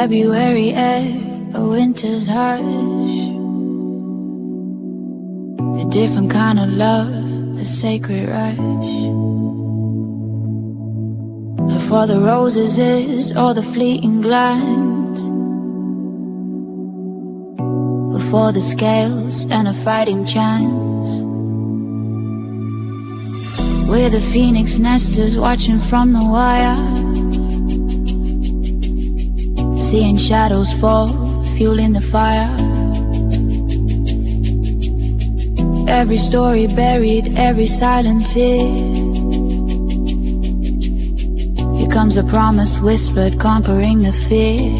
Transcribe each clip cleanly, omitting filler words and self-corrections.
February air, a winter's harsh. A different kind of love, a sacred rush. For the roses is all the fleeting glance, before the scales and a fighting chance. We're the phoenix nesters watching from the wire, seeing shadows fall, fueling the fire. Every story buried, every silent tear becomes a promise whispered, conquering the fear.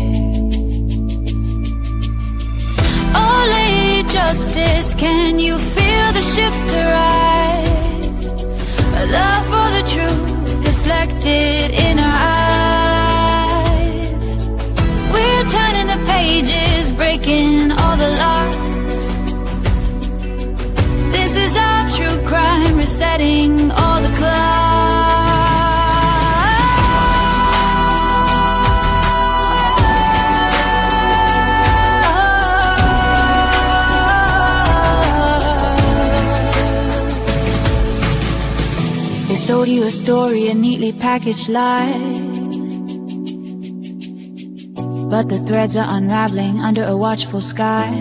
Oh, Lady Justice, can you feel the shift arise? A love for the truth deflected in our eyes. We're turning the pages, breaking all the locks. This is our true crime, resetting all the clocks. They sold you a story, a neatly packaged lie, but the threads are unraveling under a watchful sky.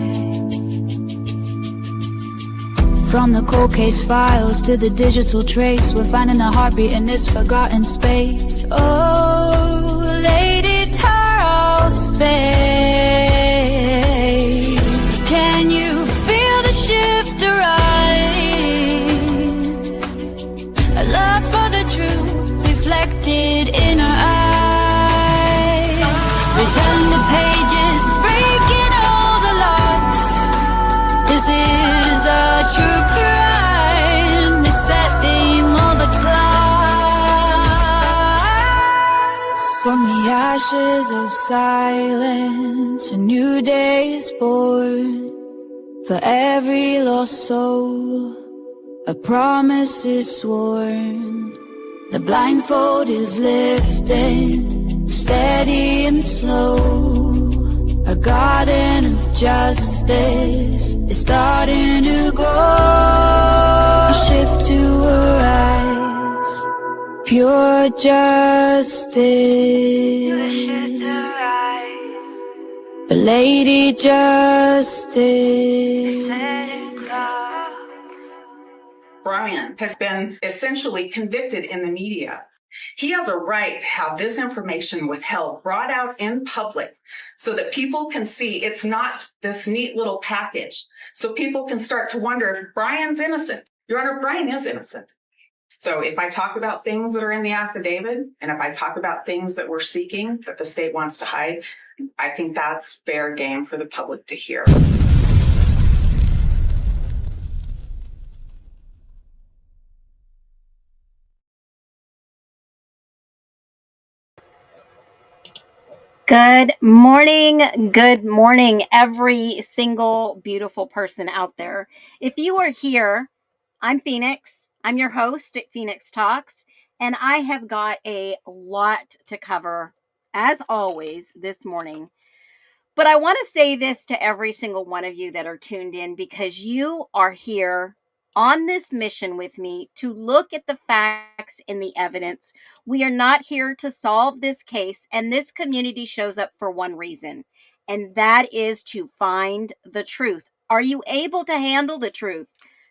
From the cold case files to the digital trace, we're finding a heartbeat in this forgotten space. Oh, Lady Taro space, can you feel the shift arise? A love for the truth reflected in our eyes. Return the pages, breaking all the locks. This is our true crime, resetting all the clocks. From the ashes of silence, a new day is born. For every lost soul, a promise is sworn. The blindfold is lifting, steady and slow. A garden of justice is starting to grow. A shift to arise, pure justice. A Lady Justice. Brian has been essentially convicted in the media. He has a right to have this information withheld, brought out in public, so that people can see it's not this neat little package. So people can start to wonder if Brian's innocent. Your Honor, Brian is innocent. So if I talk about things that are in the affidavit, and if I talk about things that we're seeking that the state wants to hide, I think that's fair game for the public to hear. Good morning, every single beautiful person out there. If you are here, I'm Phoenix. I'm your host at Phoenix Talks, and I have got a lot to cover, as always, this morning. But I want to say this to every single one of you that are tuned in, because you are here on this mission with me to look at the facts and the evidence. We are not here to solve this case, and this community shows up for one reason, and that is to find the truth. Are you able to handle the truth?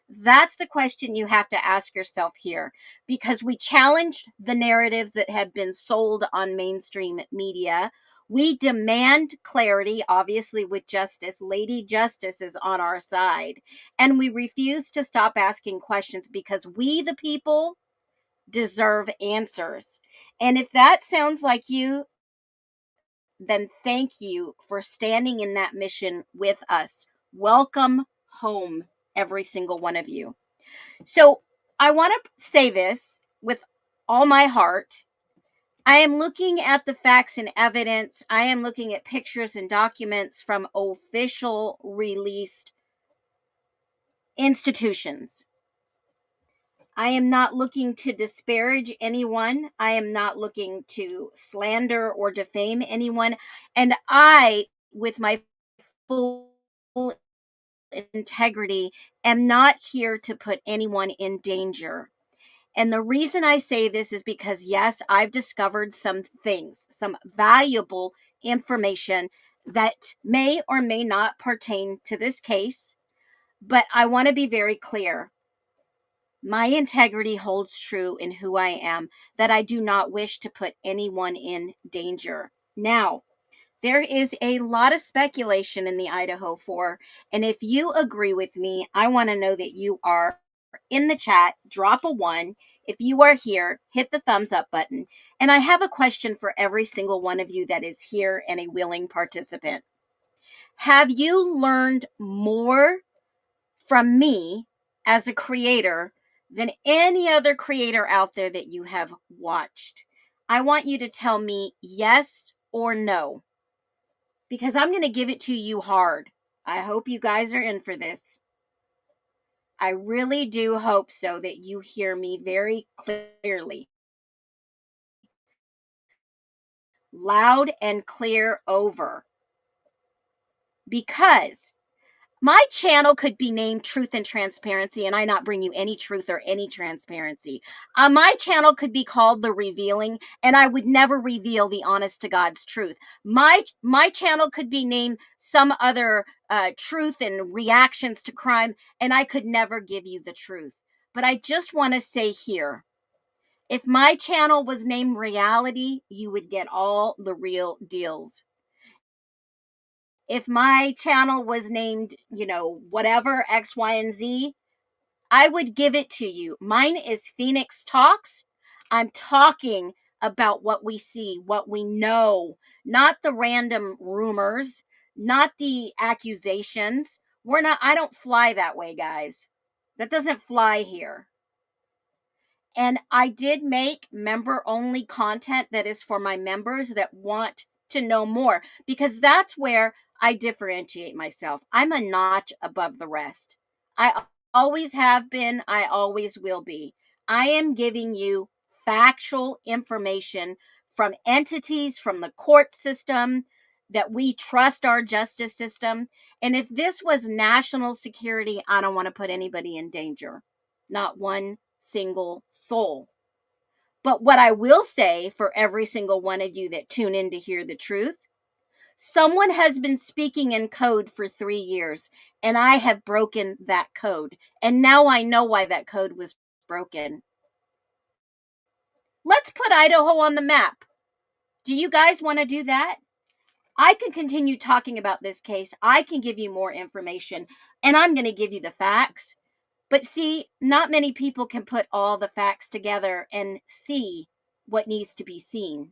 That's the question you have to ask yourself here, because we challenged the narratives that have been sold on mainstream media. We demand clarity, obviously, with justice. Lady Justice is on our side. And we refuse to stop asking questions because we, the people, deserve answers. And if that sounds like you, then thank you for standing in that mission with us. Welcome home, every single one of you. So I want to say this with all my heart. I am looking at the facts and evidence. I am looking at pictures and documents from official released institutions. I am not looking to disparage anyone. I am not looking to slander or defame anyone. And I, with my full integrity, am not here to put anyone in danger. And the reason I say this is because, yes, I've discovered some things, some valuable information that may or may not pertain to this case. But I want to be very clear. My integrity holds true in who I am, that I do not wish to put anyone in danger. Now, there is a lot of speculation in the Idaho 4, and if you agree with me, I want to know that you are in the chat. Drop a 1. If you are here, hit the thumbs up button. And I have a question for every single one of you that is here and a willing participant. Have you learned more from me as a creator than any other creator out there that you have watched? I want you to tell me yes or no, because I'm going to give it to you hard. I hope you guys are in for this. I really do hope so, that you hear me very clearly. Loud and clear over. Because my channel could be named Truth and Transparency, and I not bring you any truth or any transparency. My channel could be called The Revealing, and I would never reveal the honest to God's truth. My channel could be named some other truth and reactions to crime, and I could never give you the truth. But I just want to say here, if my channel was named Reality, you would get all the real deals. If my channel was named, whatever, X, Y, and Z, I would give it to you. Mine is Phoenix Talks. I'm talking about what we see, what we know, not the random rumors, not the accusations. I don't fly that way, guys. That doesn't fly here. And I did make member only content that is for my members that want to know more, because that's where I differentiate myself. I'm a notch above the rest. I always have been. I always will be. I am giving you factual information from entities, from the court system, that we trust our justice system. And if this was national security, I don't want to put anybody in danger. Not one single soul. But what I will say for every single one of you that tune in to hear the truth, someone has been speaking in code for 3 years, and I have broken that code. And now I know why that code was broken. Let's put Idaho on the map. Do you guys want to do that? I can continue talking about this case. I can give you more information, and I'm going to give you the facts. But see, not many people can put all the facts together and see what needs to be seen.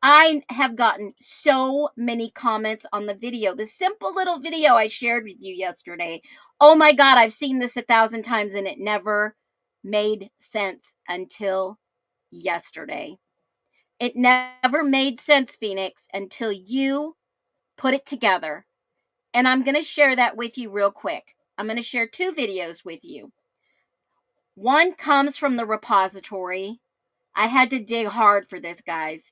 I have gotten so many comments on the video, the simple little video I shared with you yesterday. Oh my God, I've seen this 1,000 times and it never made sense until yesterday. It never made sense, Phoenix, until you put it together. And I'm going to share that with you real quick. I'm going to share 2 videos with you. One comes from the repository. I had to dig hard for this, guys.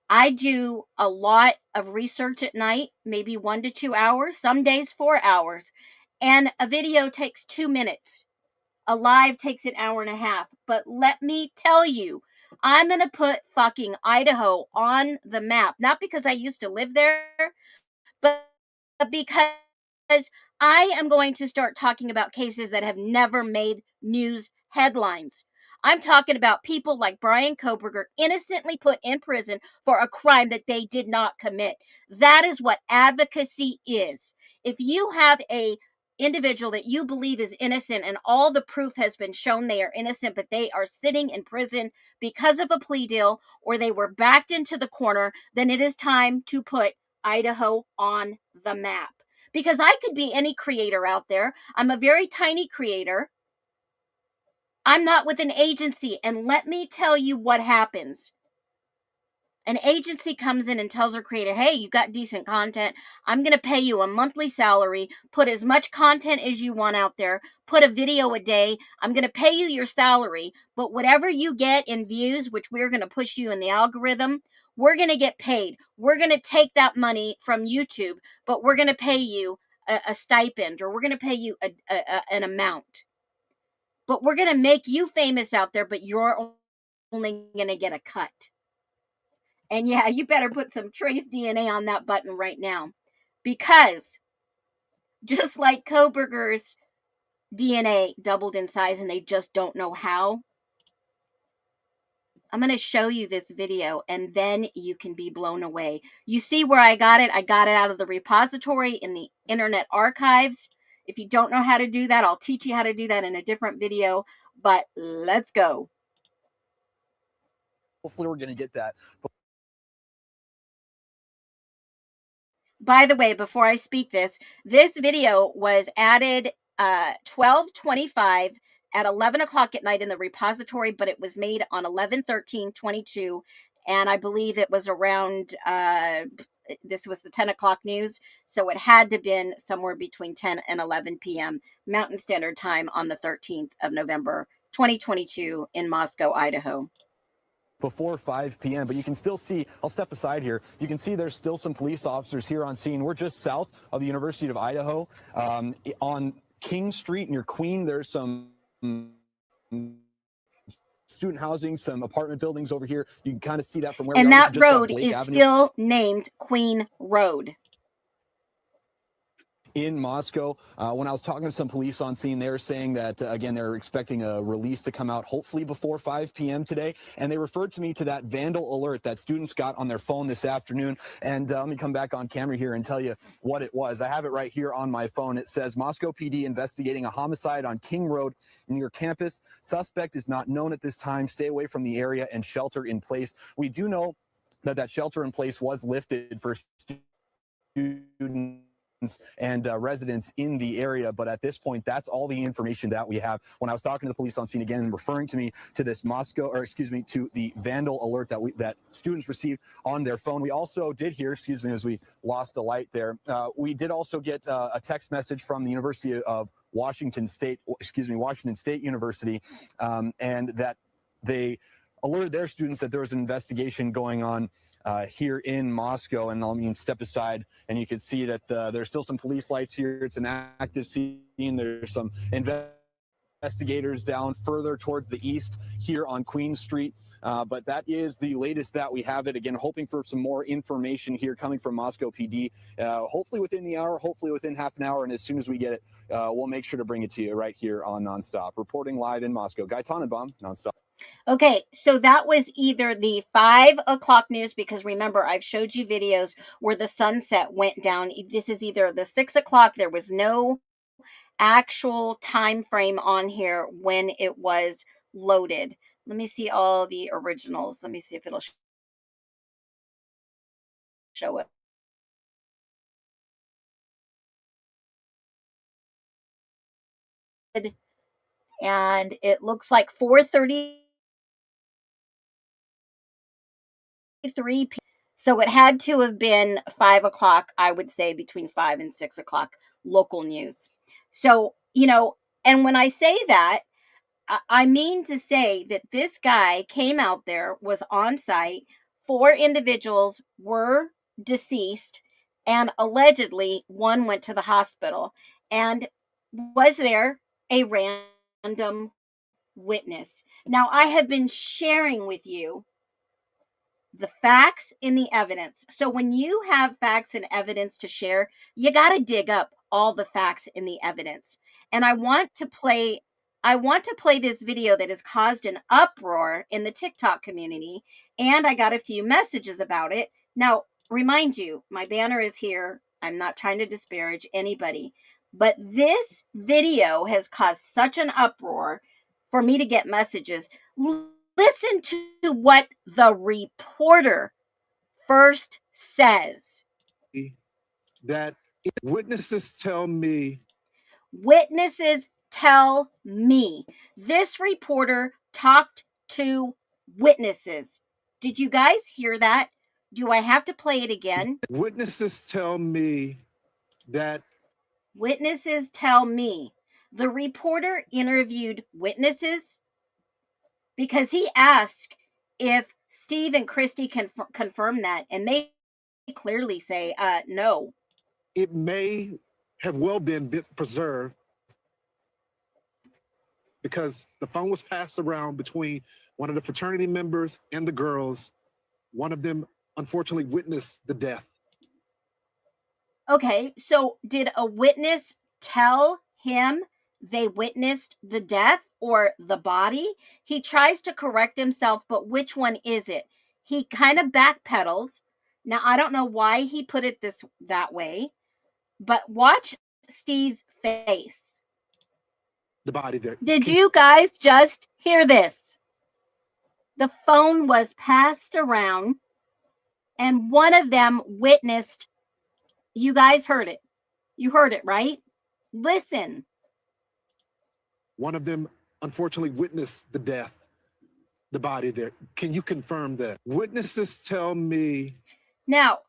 I do a lot of research at night, maybe 1 to 2 hours, some days 4 hours. And a video takes 2 minutes. A live takes an hour and a half. But let me tell you, I'm going to put fucking Idaho on the map. Not because I used to live there, but because I am going to start talking about cases that have never made news headlines. I'm talking about people like Brian Koberger, innocently put in prison for a crime that they did not commit. That is what advocacy is. If you have a individual that you believe is innocent and all the proof has been shown they are innocent, but they are sitting in prison because of a plea deal, or they were backed into the corner, then it is time to put Idaho on the map. Because I could be any creator out there. I'm a very tiny creator. I'm not with an agency. And let me tell you what happens. An agency comes in and tells her creator, hey, you got decent content. I'm going to pay you a monthly salary. Put as much content as you want out there. Put a video a day. I'm going to pay you your salary. But whatever you get in views, which we're going to push you in the algorithm, we're going to get paid. We're going to take that money from YouTube, but we're going to pay you a stipend, or we're going to pay you an amount. But we're going to make you famous out there, but you're only going to get a cut. And yeah, you better put some trace DNA on that button right now. Because just like Koberger's DNA doubled in size and they just don't know how, I'm going to show you this video and then you can be blown away. You see where I got it? I got it out of the repository in the Internet Archives. If you don't know how to do that, I'll teach you how to do that in a different video. But let's go. Hopefully we're going to get that. By the way, before I speak this video was added 12/25 at 11 o'clock at night in the repository, but it was made on 11/13/22, and I believe it was around this was the 10 o'clock news, so it had to been somewhere between 10 and 11 p.m. Mountain Standard Time on the 13th of November 2022 in Moscow, Idaho. Before 5 p.m., but you can still see, I'll step aside here, you can see there's still some police officers here on scene. We're just south of the University of Idaho. On King Street near Queen, there's some student housing, some apartment buildings over here. You can kind of see that from where and we are. And that road is still named Queen Road. In Moscow. When I was talking to some police on scene, they were saying that, again, they're expecting a release to come out hopefully before 5 p.m. today. And they referred to me to that vandal alert that students got on their phone this afternoon. And let me come back on camera here and tell you what it was. I have it right here on my phone. It says Moscow PD investigating a homicide on King Road near campus. Suspect is not known at this time. Stay away from the area and shelter in place. We do know that that shelter in place was lifted for students and residents in the area, but at this point, that's all the information that we have. When I was talking to the police on scene again, referring to me to this to the vandal alert that students received on their phone. We also did hear, as we lost a light there, we did also get a text message from the University of Washington State University, and that they alerted their students that there was an investigation going on here in Moscow. And I'll step aside, and you can see that there's still some police lights here. It's an active scene. There's some investigators down further towards the east here on Queen Street. But that is the latest that we have. It again, hoping for some more information here coming from Moscow PD. Hopefully within the hour, hopefully within half an hour. And as soon as we get it, we'll make sure to bring it to you right here on Nonstop. Reporting live in Moscow. Guy Tannenbaum, Nonstop. Okay, so that was either the 5 o'clock news, because remember, I've showed you videos where the sunset went down. This is either the 6 o'clock. There was no actual time frame on here when it was loaded. Let me see all the originals. Let me see if it'll show it. And it looks like 4:33 p.m. So it had to have been 5 o'clock, I would say between 5 and 6 o'clock local news. So, and when I say that, I mean to say that this guy came out there, was on site, 4 individuals were deceased, and allegedly one went to the hospital. And was there a random witness? Now, I have been sharing with you the facts and the evidence. So when you have facts and evidence to share, you got to dig up all the facts and the evidence. And I want to play this video that has caused an uproar in the TikTok community, and I got a few messages about it. Now, remind you, my banner is here. I'm not trying to disparage anybody, but this video has caused such an uproar for me to get messages. Listen to what the reporter first says. That witnesses tell me. Witnesses tell me. This reporter talked to witnesses. Did you guys hear that? Do I have to play it again? Witnesses tell me that Witnesses tell me. The reporter interviewed witnesses because he asked if Steve and Christy can confirm that, and they clearly say, no. it may have well been preserved because the phone was passed around between one of the fraternity members and the girls. One of them unfortunately witnessed the death. Okay, so did a witness tell him they witnessed the death or the body? He tries to correct himself, but which one is it? He kind of backpedals. Now, I don't know why he put it that way, but watch Steve's face. The body there. Did you guys just hear this? The phone was passed around and one of them witnessed. You guys heard it. You heard it, right? Listen. One of them unfortunately witnessed the death, the body there. Can you confirm that? Witnesses tell me. Now,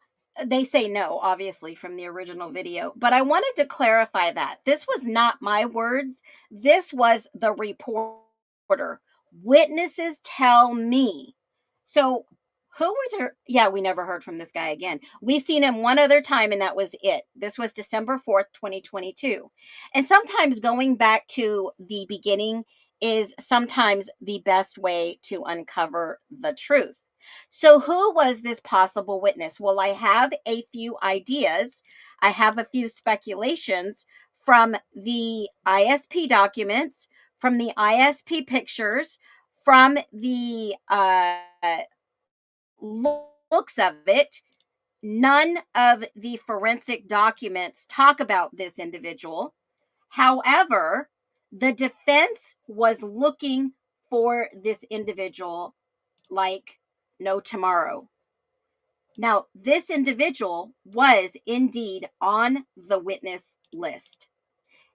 they say no, obviously, from the original video, but I wanted to clarify that. This was not my words. This was the reporter. Witnesses tell me. So who were there? Yeah, we never heard from this guy again. We've seen him one other time, and that was it. This was December 4th, 2022. And sometimes going back to the beginning is sometimes the best way to uncover the truth. So who was this possible witness? Well, I have a few ideas. I have a few speculations from the ISP documents, from the ISP pictures, from the looks of it. None of the forensic documents talk about this individual. However, the defense was looking for this individual like no tomorrow. Now, this individual was indeed on the witness list.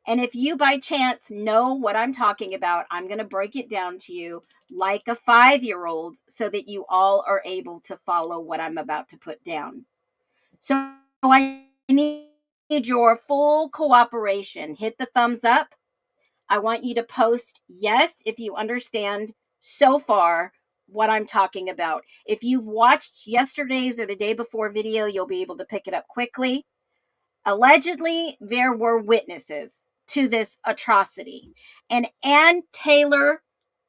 And if you by chance know what I'm talking about, I'm going to break it down to you like a 5-year-old so that you all are able to follow what I'm about to put down. So I need your full cooperation. Hit the thumbs up. I want you to post yes if you understand so far what I'm talking about. If you've watched yesterday's or the day before video, you'll be able to pick it up quickly. Allegedly, there were witnesses to this atrocity. And Ann Taylor,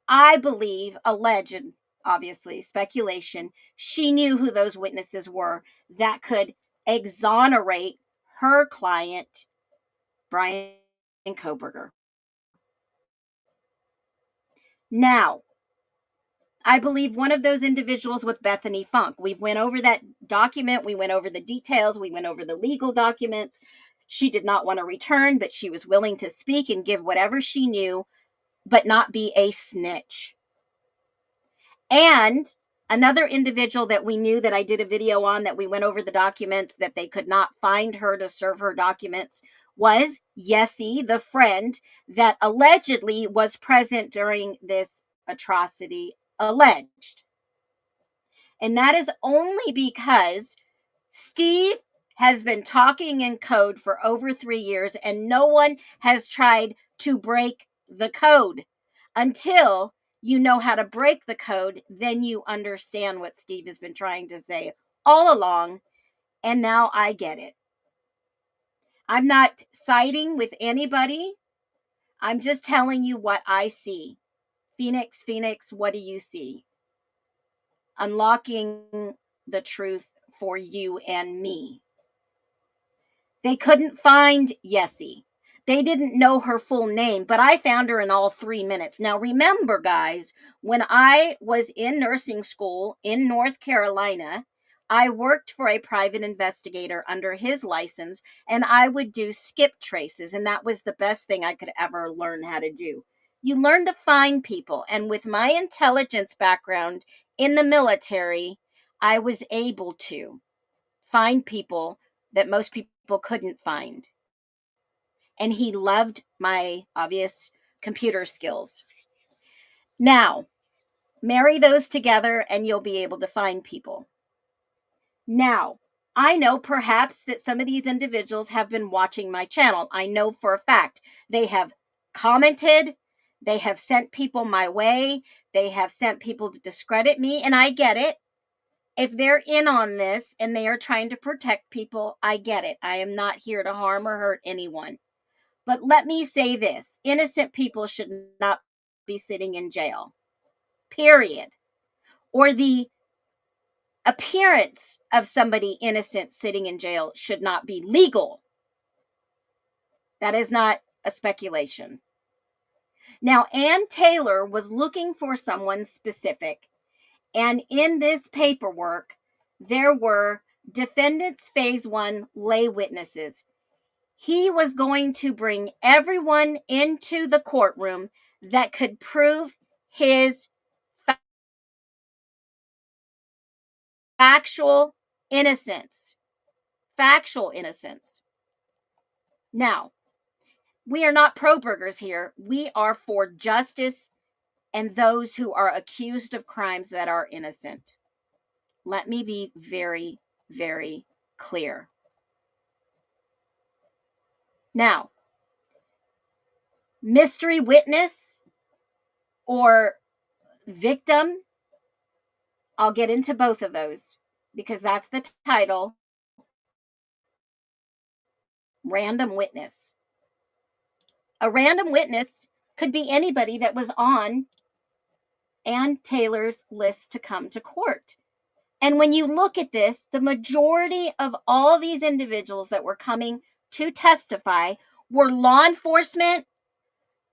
I believe, alleged, obviously, speculation, she knew who those witnesses were that could exonerate her client, Brian Kohberger. Now, I believe one of those individuals with Bethany Funk. We went over that document. We went over the details. We went over the legal documents. She did not want to return, but she was willing to speak and give whatever she knew, but not be a snitch. And another individual that we knew that I did a video on that we went over the documents that they could not find her to serve her documents was Yessie, the friend that allegedly was present during this atrocity alleged. And that is only because Steve has been talking in code for over 3 years and no one has tried to break the code. Until you know how to break the code, then you understand what Steve has been trying to say all along. And now I get it. I'm not siding with anybody. I'm just telling you what I see. Phoenix, what do you see? Unlocking the truth for you and me. They couldn't find Yessie. They didn't know her full name, but I found her in all 3 minutes. Now, remember, guys, when I was in nursing school in North Carolina, I worked for a private investigator under his license, and I would do skip traces, and that was the best thing I could ever learn how to do. You learn to find people, and with my intelligence background in the military, I was able to find people that most people couldn't find. And he loved my obvious computer skills. Now, marry those together and you'll be able to find people. Now, I know perhaps that some of these individuals have been watching my channel. I know for a fact they have commented, they have sent people my way, they have sent people to discredit me, and I get it. If they're in on this and they are trying to protect people, I get it. I am not here to harm or hurt anyone. But let me say this, innocent people should not be sitting in jail, period. Or the appearance of somebody innocent sitting in jail should not be legal. That is not a speculation. Now, Ann Taylor was looking for someone specific, and in this paperwork, there were defendants phase 1 lay witnesses. He was going to bring everyone into the courtroom that could prove his factual innocence. Factual innocence. Now, we are not pro-burgers here. We are for justice and those who are accused of crimes that are innocent. Let me be very, very clear. Now, mystery witness or victim, I'll get into both of those because that's the title. Random witness. A random witness could be anybody that was on Ann Taylor's list to come to court. And when you look at this, the majority of all these individuals that were coming to testify were law enforcement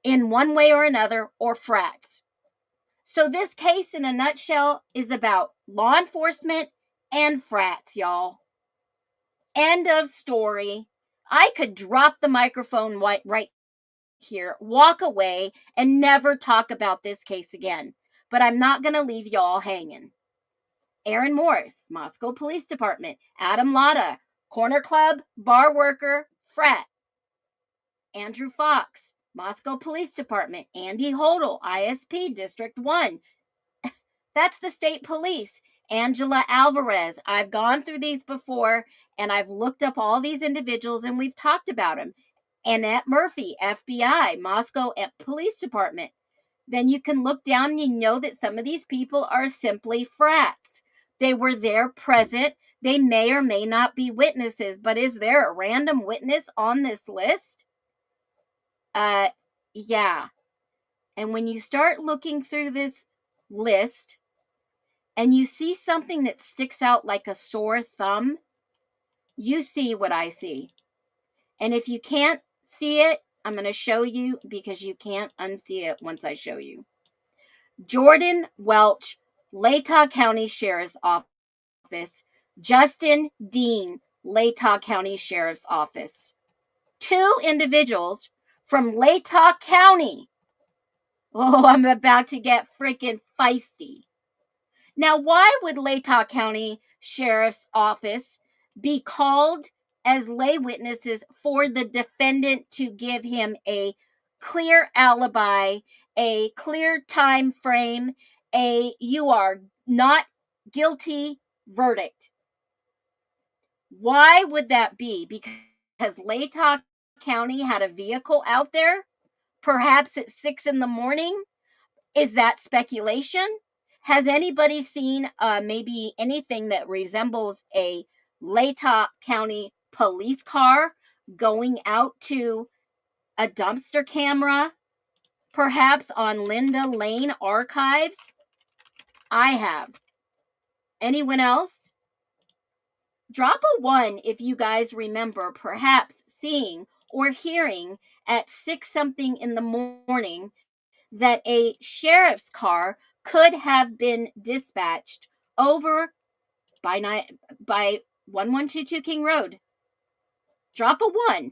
in one way or another, or frats. So this case in a nutshell is about law enforcement and frats, y'all. End of story. I could drop the microphone right here, walk away, and never talk about this case again. But I'm not going to leave y'all hanging. Aaron Morris, Moscow Police Department. Adam Latta, Corner Club, bar worker, frat. Andrew Fox, Moscow Police Department. Andy Hodel, ISP, District 1. That's the state police. Angela Alvarez. I've gone through these before, and I've looked up all these individuals, and we've talked about them. Annette Murphy, FBI, Moscow Police Department. Then you can look down and you know that some of these people are simply frats. They were there present. They may or may not be witnesses, but is there a random witness on this list? Yeah. And when you start looking through this list and you see something that sticks out like a sore thumb, you see what I see. And if you can't see it, I'm going to show you because you can't unsee it once I show you. Jordan Welch, Latah County Sheriff's Office. Justin Dean, Latah County Sheriff's Office. Two individuals from Latah County. Oh, I'm about to get freaking feisty. Now, why would Latah County Sheriff's Office be called as lay witnesses for the defendant to give him a clear alibi, a clear time frame, a you are not guilty verdict? Why would that be? Because Latah County had a vehicle out there, perhaps at 6 a.m. Is that speculation? Has anybody seen maybe anything that resembles a Latah County police car going out to a dumpster camera, perhaps on Linda Lane archives? I have. Anyone else? Drop a 1 if you guys remember perhaps seeing or hearing at 6 something in the morning that a sheriff's car could have been dispatched over by 1122 King Road. Drop a 1.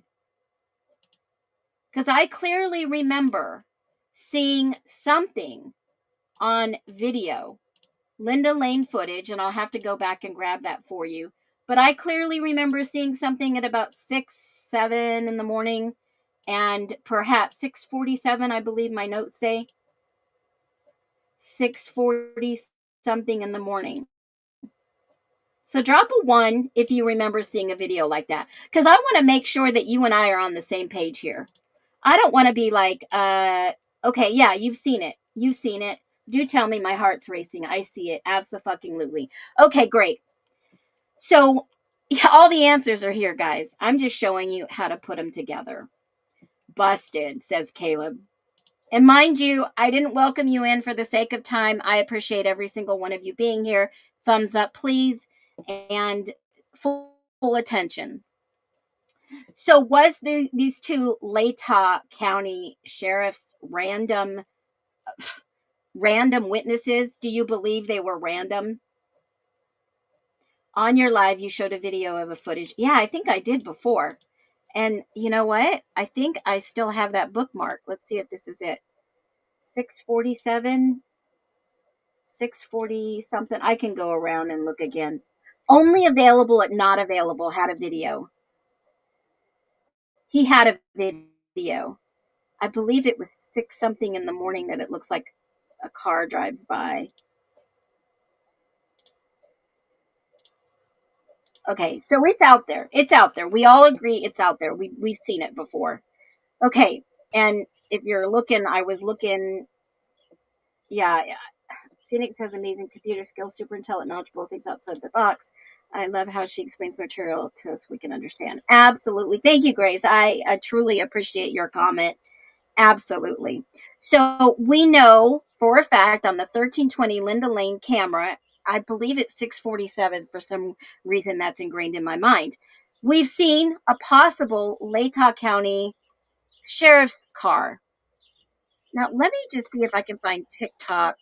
Because I clearly remember seeing something on video, Linda Lane footage, and I'll have to go back and grab that for you. But I clearly remember seeing something at about 6, 7 in the morning, and perhaps 6:47, I believe my notes say. 6:40 something in the morning. So drop a 1 if you remember seeing a video like that. Because I want to make sure that you and I are on the same page here. I don't want to be like, okay, yeah, you've seen it. You've seen it. Do tell me, my heart's racing. I see it. Abso-fucking-lutely. Okay, great. So all the answers are here, guys. I'm just showing you how to put them together. Busted, says Caleb. And mind you, I didn't welcome you in for the sake of time. I appreciate every single one of you being here. Thumbs up, please. And full attention. So was these two Latah County sheriffs random witnesses? Do you believe they were random? On your live, you showed a video of a footage. Yeah, I think I did before. And you know what? I think I still have that bookmark. Let's see if this is it. 647, 640 something. I can go around and look again. Only available at not available had a video. He had a video. I believe it was 6 something in the morning that it looks like a car drives by. Okay, so it's out there. It's out there. We all agree it's out there. We've seen it before. Okay, and if you're looking, I was looking. Yeah, Phoenix has amazing computer skills, super intelligent, knowledgeable, thinks outside the box. I love how she explains material to us we can understand. Absolutely. Thank you, Grace. I truly appreciate your comment. Absolutely. So we know for a fact on the 1320 Linda Lane camera, I believe it's 647 for some reason that's ingrained in my mind. We've seen a possible Latah County sheriff's car. Now, let me just see if I can find TikToks.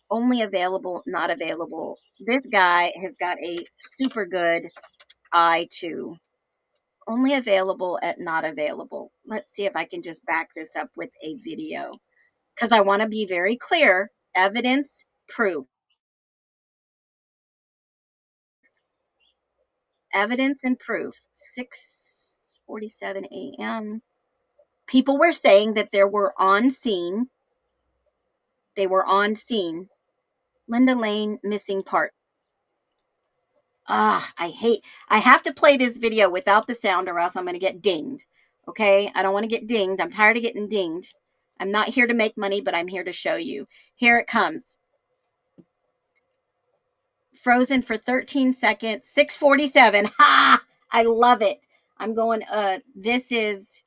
Only available, not available. This guy has got a super good eye too. Only available at not available. Let's see if I can just back this up with a video. Because I want to be very clear. Evidence, proof. Evidence and proof. 6:47 a.m. People were saying that they were on scene. They were on scene. Linda Lane missing part. I have to play this video without the sound or else I'm going to get dinged. Okay? I don't want to get dinged. I'm tired of getting dinged. I'm not here to make money, but I'm here to show you. Here it comes. Frozen for 13 seconds. 6:47. Ha! I love it. I'm going, this is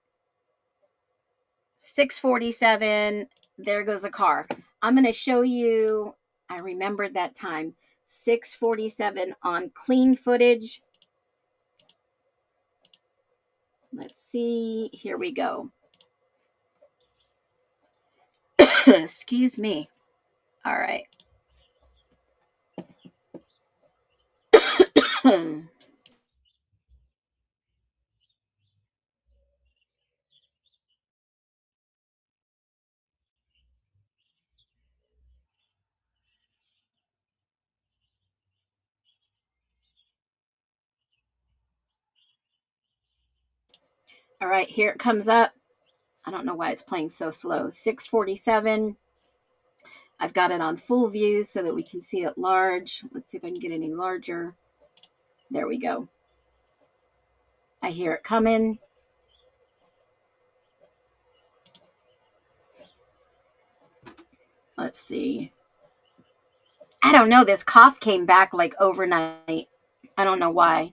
6:47. There goes the car. I'm going to show you. I remembered that time. 6:47 on clean footage. Let's see. Here we go. Excuse me. All right. All right, here it comes up. I don't know why it's playing so slow. 6:47. I've got it on full view so that we can see it large. Let's see if I can get any larger. There we go. I hear it coming. Let's see. I don't know. This cough came back like overnight. I don't know why.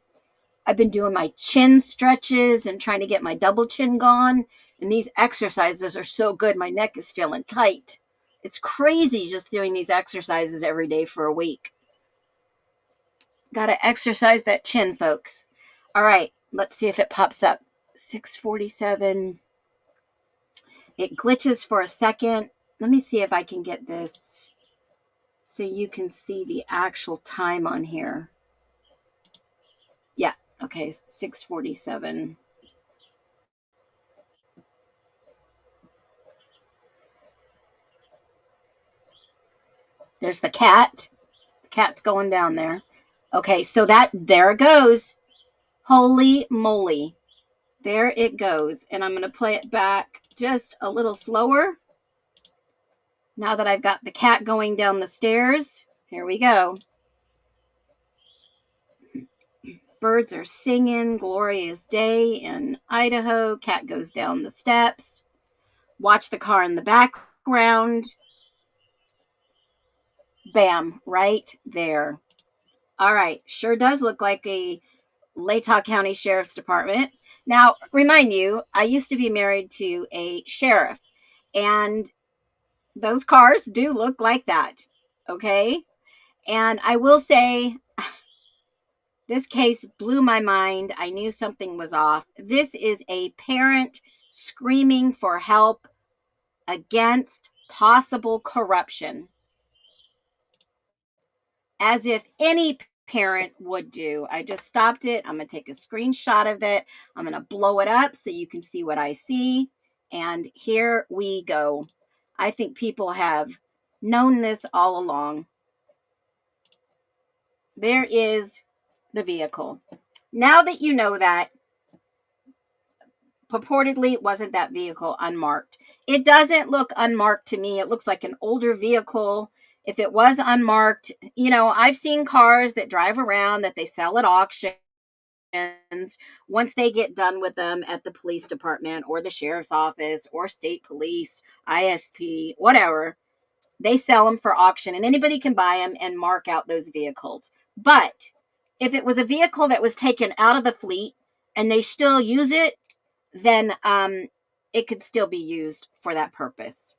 I've been doing my chin stretches and trying to get my double chin gone. And these exercises are so good. My neck is feeling tight. It's crazy just doing these exercises every day for a week. Got to exercise that chin, folks. All right. Let's see if it pops up. 6:47. It glitches for a second. Let me see if I can get this so you can see the actual time on here. Yeah. Okay. 6:47. There's the cat. The cat's going down there. Okay, so there it goes. Holy moly. There it goes. And I'm going to play it back just a little slower. Now that I've got the cat going down the stairs. Here we go. Birds are singing, glorious day in Idaho. Cat goes down the steps. Watch the car in the background. Bam, right there. All right, sure does look like a Latah County Sheriff's Department. Now, remind you, I used to be married to a sheriff, and those cars do look like that. Okay? And I will say, this case blew my mind. I knew something was off. This is a parent screaming for help against possible corruption, as if any parent would do. I just stopped it. I'm going to take a screenshot of it. I'm going to blow it up so you can see what I see. And here we go. I think people have known this all along. There is the vehicle. Now that you know that, purportedly wasn't that vehicle unmarked. It doesn't look unmarked to me. It looks like an older vehicle. If it was unmarked, I've seen cars that drive around that they sell at auctions. Once they get done with them at the police department or the sheriff's office or state police, ISP, whatever, they sell them for auction and anybody can buy them and mark out those vehicles. But if it was a vehicle that was taken out of the fleet and they still use it, then it could still be used for that purpose.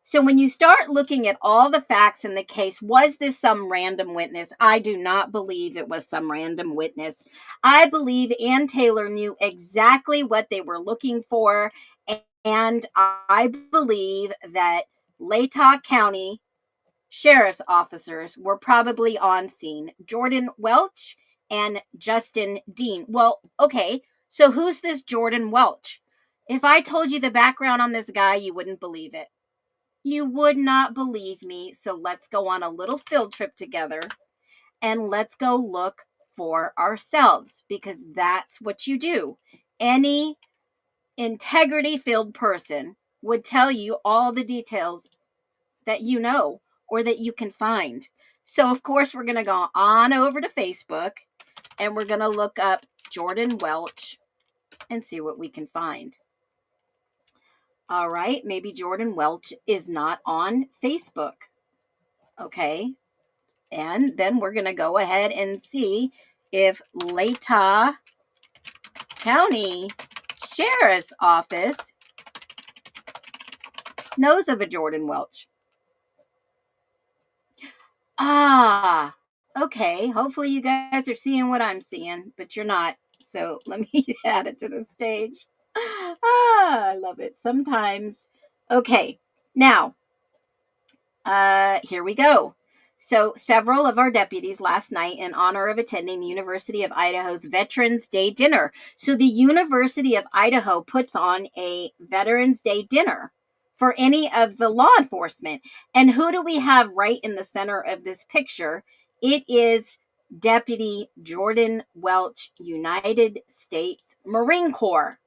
So when you start looking at all the facts in the case, was this some random witness? I do not believe it was some random witness. I believe Ann Taylor knew exactly what they were looking for, and I believe that Latah County sheriff's officers were probably on scene. Jordan Welch and Justin Dean. Well, okay, so who's this Jordan Welch? If I told you the background on this guy, you wouldn't believe it. You would not believe me. So let's go on a little field trip together and let's go look for ourselves, because that's what you do. Any integrity-filled person would tell you all the details that you know or that you can find. So, of course, we're going to go on over to Facebook and we're going to look up Jordan Welch and see what we can find. All right, maybe Jordan Welch is not on Facebook. Okay, and then we're going to go ahead and see if Latah County Sheriff's Office knows of a Jordan Welch. Ah, okay. Hopefully you guys are seeing what I'm seeing, but you're not. So let me add it to the stage. I love it. Sometimes. Okay, now, here we go. So several of our deputies last night, in honor of attending the University of Idaho's Veterans Day dinner. So the University of Idaho puts on a Veterans Day dinner for any of the law enforcement. And who do we have right in the center of this picture? It is Deputy Jordan Welch, United States Marine Corps.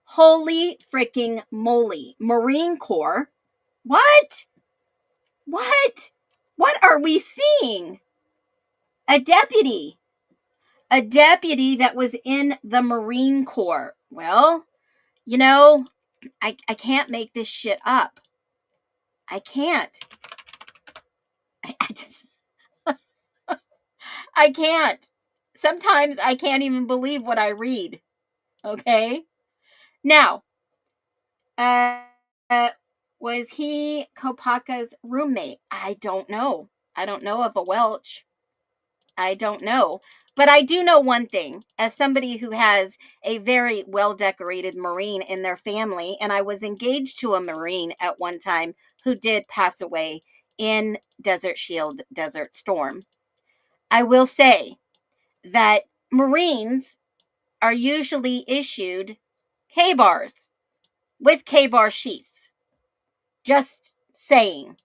Holy freaking moly. Marine Corps? What? What are we seeing? A deputy that was in the Marine Corps. Well, I can't make this shit up. I can't. I just, I can't. Sometimes I can't even believe what I read. Okay? Now, was he Kopaka's roommate? I don't know. I don't know of a Welch. I don't know. But I do know one thing, as somebody who has a very well-decorated Marine in their family, and I was engaged to a Marine at one time who did pass away in Desert Shield, Desert Storm. I will say that Marines are usually issued K-bars with K-bar sheaths. Just saying.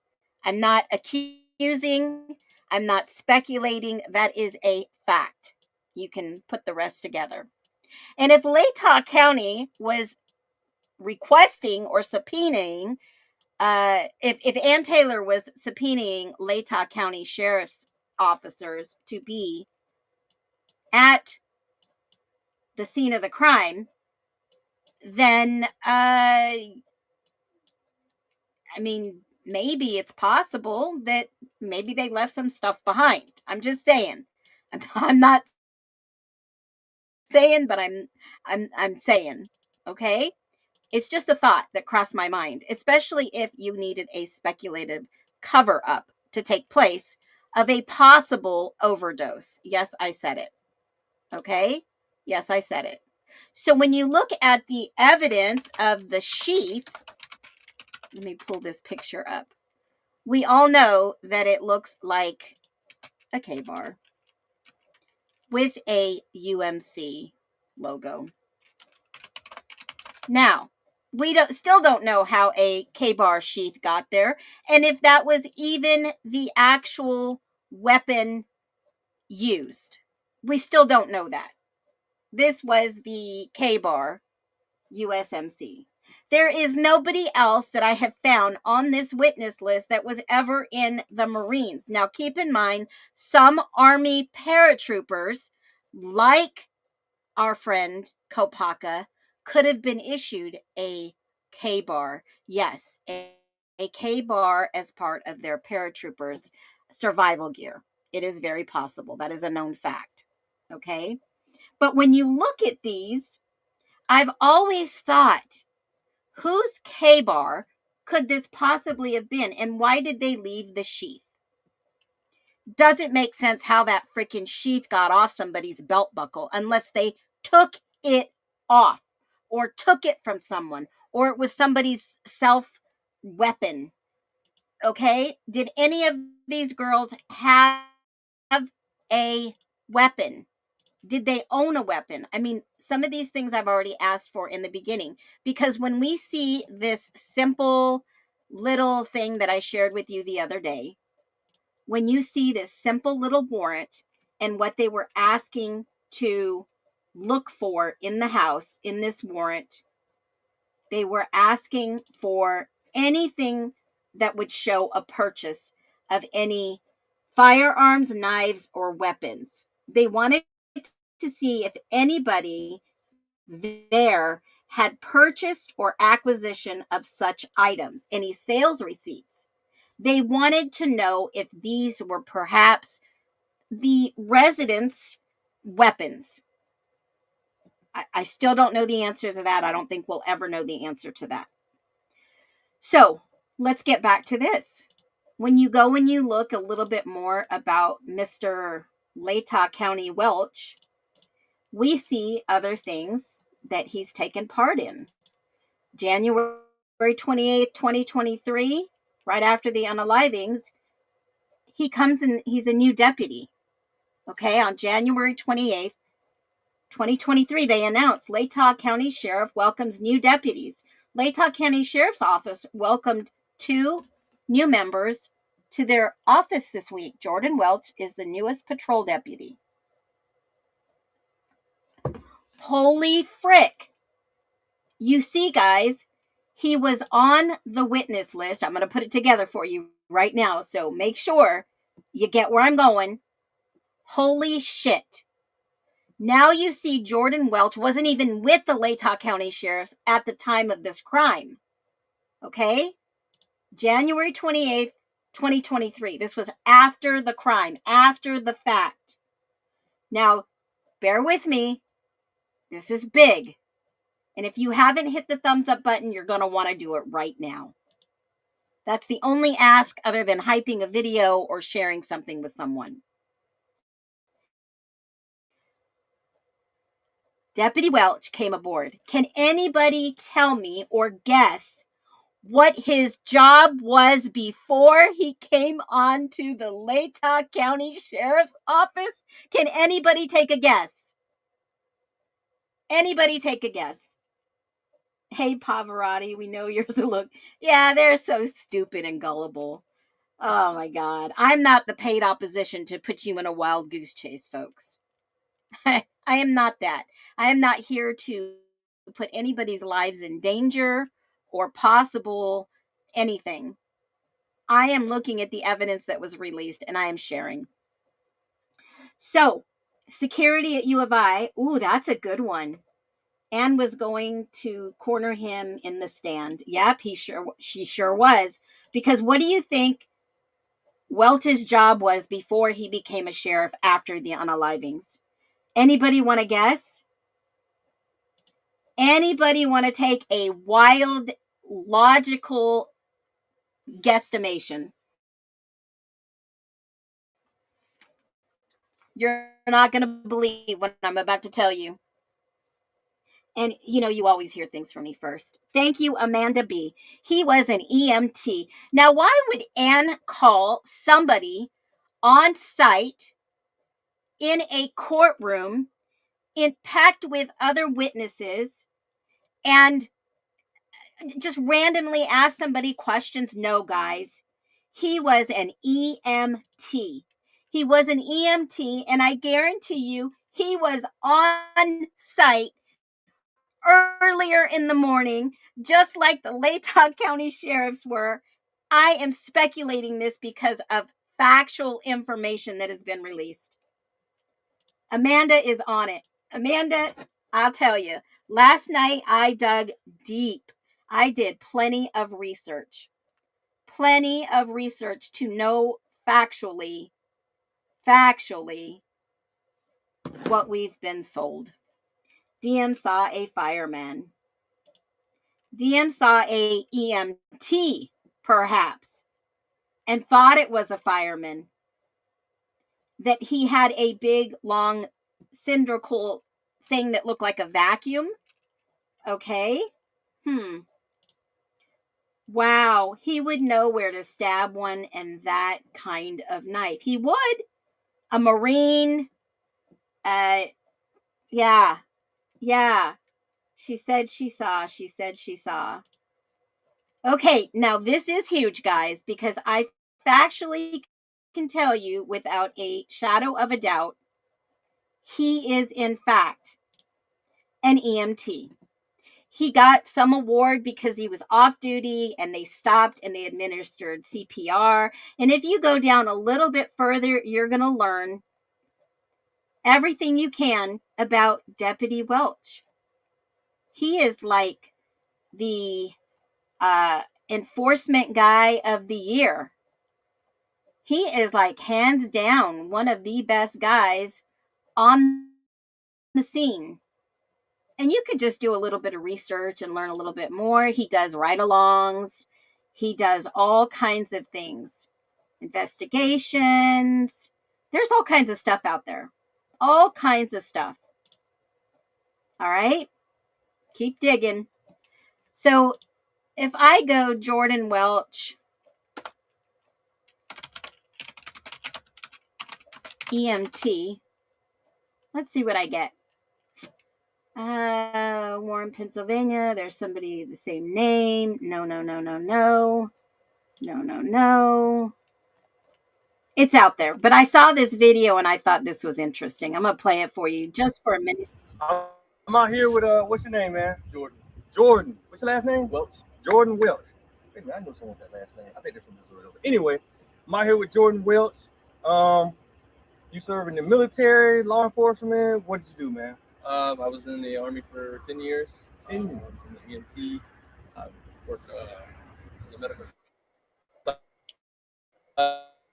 I'm not accusing. I'm not speculating. That is a fact. You can put the rest together. And if Latah County was requesting or subpoenaing, if Ann Taylor was subpoenaing Latah County Sheriff's officers to be at the scene of the crime, then I mean, maybe it's possible that maybe they left some stuff behind. I'm just saying. I'm not saying, but I'm saying. Okay? It's just a thought that crossed my mind, especially if you needed a speculative cover up to take place of a possible overdose. Yes, I said it. Okay? Yes, I said it. So when you look at the evidence of the sheath, let me pull this picture up. We all know that it looks like a K-bar with a UMC logo. Now, we still don't know how a K-bar sheath got there, and if that was even the actual weapon used. We still don't know that. This was the K-bar USMC. There is nobody else that I have found on this witness list that was ever in the Marines. Now, keep in mind, some Army paratroopers, like our friend Kopaka, could have been issued a K-bar. Yes, a K-bar as part of their paratroopers' survival gear. It is very possible. That is a known fact. Okay? But when you look at these, I've always thought, whose K-bar could this possibly have been, and why did they leave the sheath? Doesn't make sense how that freaking sheath got off somebody's belt buckle unless they took it off or took it from someone or it was somebody's self weapon. Okay? Did any of these girls have a weapon? Did they own a weapon? I mean, some of these things I've already asked for in the beginning, because when we see this simple little thing that I shared with you the other day, when you see this simple little warrant and what they were asking to look for in the house in this warrant, they were asking for anything that would show a purchase of any firearms, knives, or weapons. They wanted to see if anybody there had purchased or acquisition of such items, any sales receipts. They wanted to know if these were perhaps the residents' weapons. I still don't know the answer to that. I don't think we'll ever know the answer to that. So let's get back to this. When you go and you look a little bit more about Mr. Latah County Welch, we see other things that he's taken part in. January 28th, 2023, right after the unalivings, he comes in, he's a new deputy. Okay, on January 28th, 2023, they announced Latah County Sheriff welcomes new deputies. Latah County Sheriff's Office welcomed 2 new members to their office this week. Jordan Welch is the newest patrol deputy. Holy frick. You see, guys, he was on the witness list. I'm going to put it together for you right now, so make sure you get where I'm going. Holy shit. Now you see Jordan Welch wasn't even with the Latah County Sheriffs at the time of this crime. Okay? January 28th, 2023. This was after the crime, after the fact. Now, bear with me. This is big. And if you haven't hit the thumbs up button, you're going to want to do it right now. That's the only ask other than hyping a video or sharing something with someone. Deputy Welch came aboard. Can anybody tell me or guess what his job was before he came on to the Latah County Sheriff's Office? Can anybody take a guess? Anybody take a guess? Hey, Pavarotti, we know yours will look. Yeah, they're so stupid and gullible. Oh, my God. I'm not the paid opposition to put you in a wild goose chase, folks. I am not that. I am not here to put anybody's lives in danger or possible anything. I am looking at the evidence that was released and I am sharing. So, security at U of I. Ooh, that's a good one. Anne was going to corner him in the stand. Yep, she sure was. Because what do you think Welch's job was before he became a sheriff after the unalivings? Anybody want to guess? Anybody want to take a wild, logical guesstimation? You're not going to believe what I'm about to tell you. And you know, you always hear things from me first. Thank you, Amanda B. He was an EMT. Now, why would Anne call somebody on site in a courtroom packed with other witnesses and just randomly ask somebody questions? No, guys. He was an EMT. He was an EMT, and I guarantee you he was on site earlier in the morning, just like the Latah County sheriffs were. I am speculating this because of factual information that has been released. Amanda is on it. Amanda, I'll tell you, last night I dug deep. I did plenty of research to know factually what we've been sold. DM saw a fireman. DM saw a EMT, perhaps, and thought it was a fireman. That he had a big, long, cylindrical thing that looked like a vacuum. Okay. Wow. He would know where to stab one and that kind of knife. He would. A Marine. Yeah. She said she saw. Okay, now this is huge, guys, because I factually can tell you without a shadow of a doubt, he is in fact an EMT. He got some award because he was off duty and they stopped and they administered CPR. And if you go down a little bit further, you're going to learn everything you can about Deputy Welch. He is like the enforcement guy of the year. He is like hands down one of the best guys on the scene. And you could just do a little bit of research and learn a little bit more. He does ride-alongs. He does all kinds of things. Investigations. There's all kinds of stuff out there. All kinds of stuff. All right? Keep digging. So if I go Jordan Welch, EMT, let's see what I get. Warren, Pennsylvania. There's somebody the same name. No. It's out there. But I saw this video and I thought this was interesting. I'm going to play it for you just for a minute. I'm out here with, what's your name, man? Jordan. What's your last name? Welch. Jordan Welch. Wait a minute, I know someone with that last name. I think they're from Missouri. Anyway, I'm out here with Jordan Welch. You serve in the military, law enforcement. What did you do, man? I was in the Army for 10 years. 10 years in the EMT. I worked in the medical side.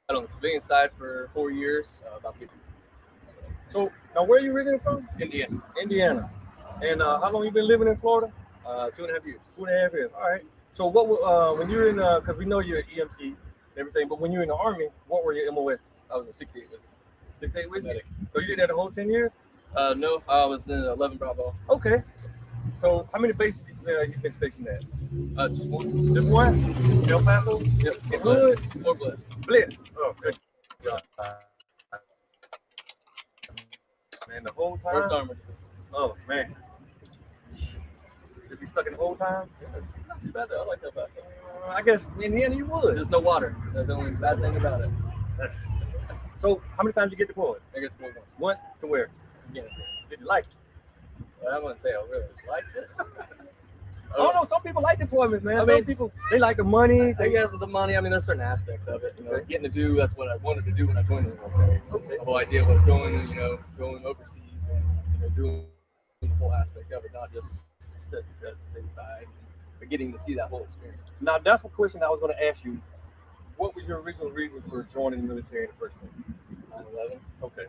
On the civilian side for 4 years, about 50. So, now where are you originally from? Indiana. And how long you been living in Florida? 2.5 years. 2.5 years. All right. So what, when you're in, because we know you're an EMT and everything, but when you're in the Army, what were your MOSs? I was in 68 Whiskey. 68 Whiskey? So you did that the whole 10 years? No, I was in 11 Bravo. Okay. So how many bases you been stationed at? Just one. Just one? El Paso? Yep. In Hood? Fort Bliss. Bliss. Oh, good. Man, the whole time? First Army. Oh, man. Did you stuck in the whole time? Yeah, it's not too bad though. I like that Paso. I guess in the end you would. There's no water. That's the only bad thing about it. So how many times you get deployed? I get deployed once. Once to where? Again, Did you like it? well, I wouldn't say I really liked it. Oh no, some people like deployments, man. I Some mean, people they like the money. I guess with the money, I mean, there's certain aspects of it. You know, getting to do that's what I wanted to do when I joined the military. Okay. The whole idea was going overseas and doing the whole aspect of it, not just sit inside, but getting to see that whole experience. Now that's a question I was going to ask you. What was your original reason for joining the military in the first place? 9/11. Okay.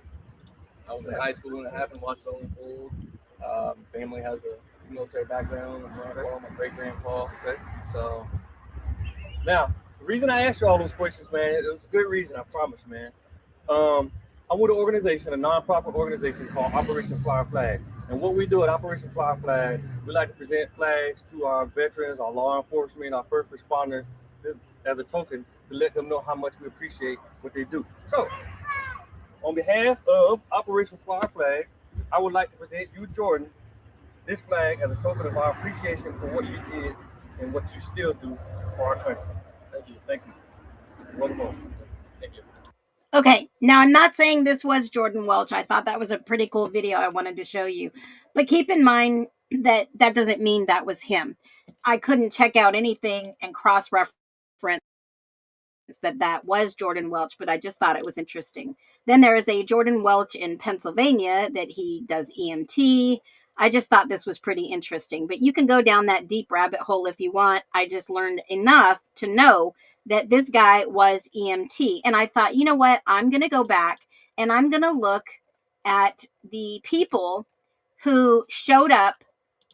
I was in high school when it happened. Watched it unfold. Family has a military background. My great grandpa. Okay. So Now, the reason I asked you all those questions, man, it was a good reason, I promise, man. I'm with an organization, a nonprofit organization called Operation Fly Flag. And what we do at Operation Fly Flag, we like to present flags to our veterans, our law enforcement, our first responders, as a token to let them know how much we appreciate what they do. So, on behalf of Operation Fly Flag, I would like to present you, Jordan, this flag as a token of our appreciation for what you did and what you still do for our country. Thank you. Thank you. One more. thank you. Okay, now I'm not saying this was Jordan Welch. I thought that was a pretty cool video I wanted to show you. But keep in mind that that doesn't mean that was him. I couldn't check out anything and cross-reference that was Jordan Welch, but I just thought it was interesting. Then there is a Jordan Welch in Pennsylvania that he does EMT. I just thought this was pretty interesting, but you can go down that deep rabbit hole if you want. I just learned enough to know that this guy was EMT. And I thought, you know what? I'm going to go back and I'm going to look at the people who showed up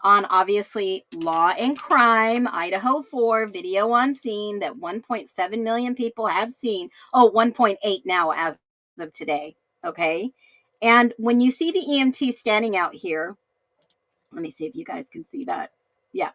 on, obviously, Law and Crime, Idaho 4, video on scene that 1.7 million people have seen. Oh, 1.8 now as of today. Okay. And when you see the EMT standing out here, let me see if you guys can see that. Yeah.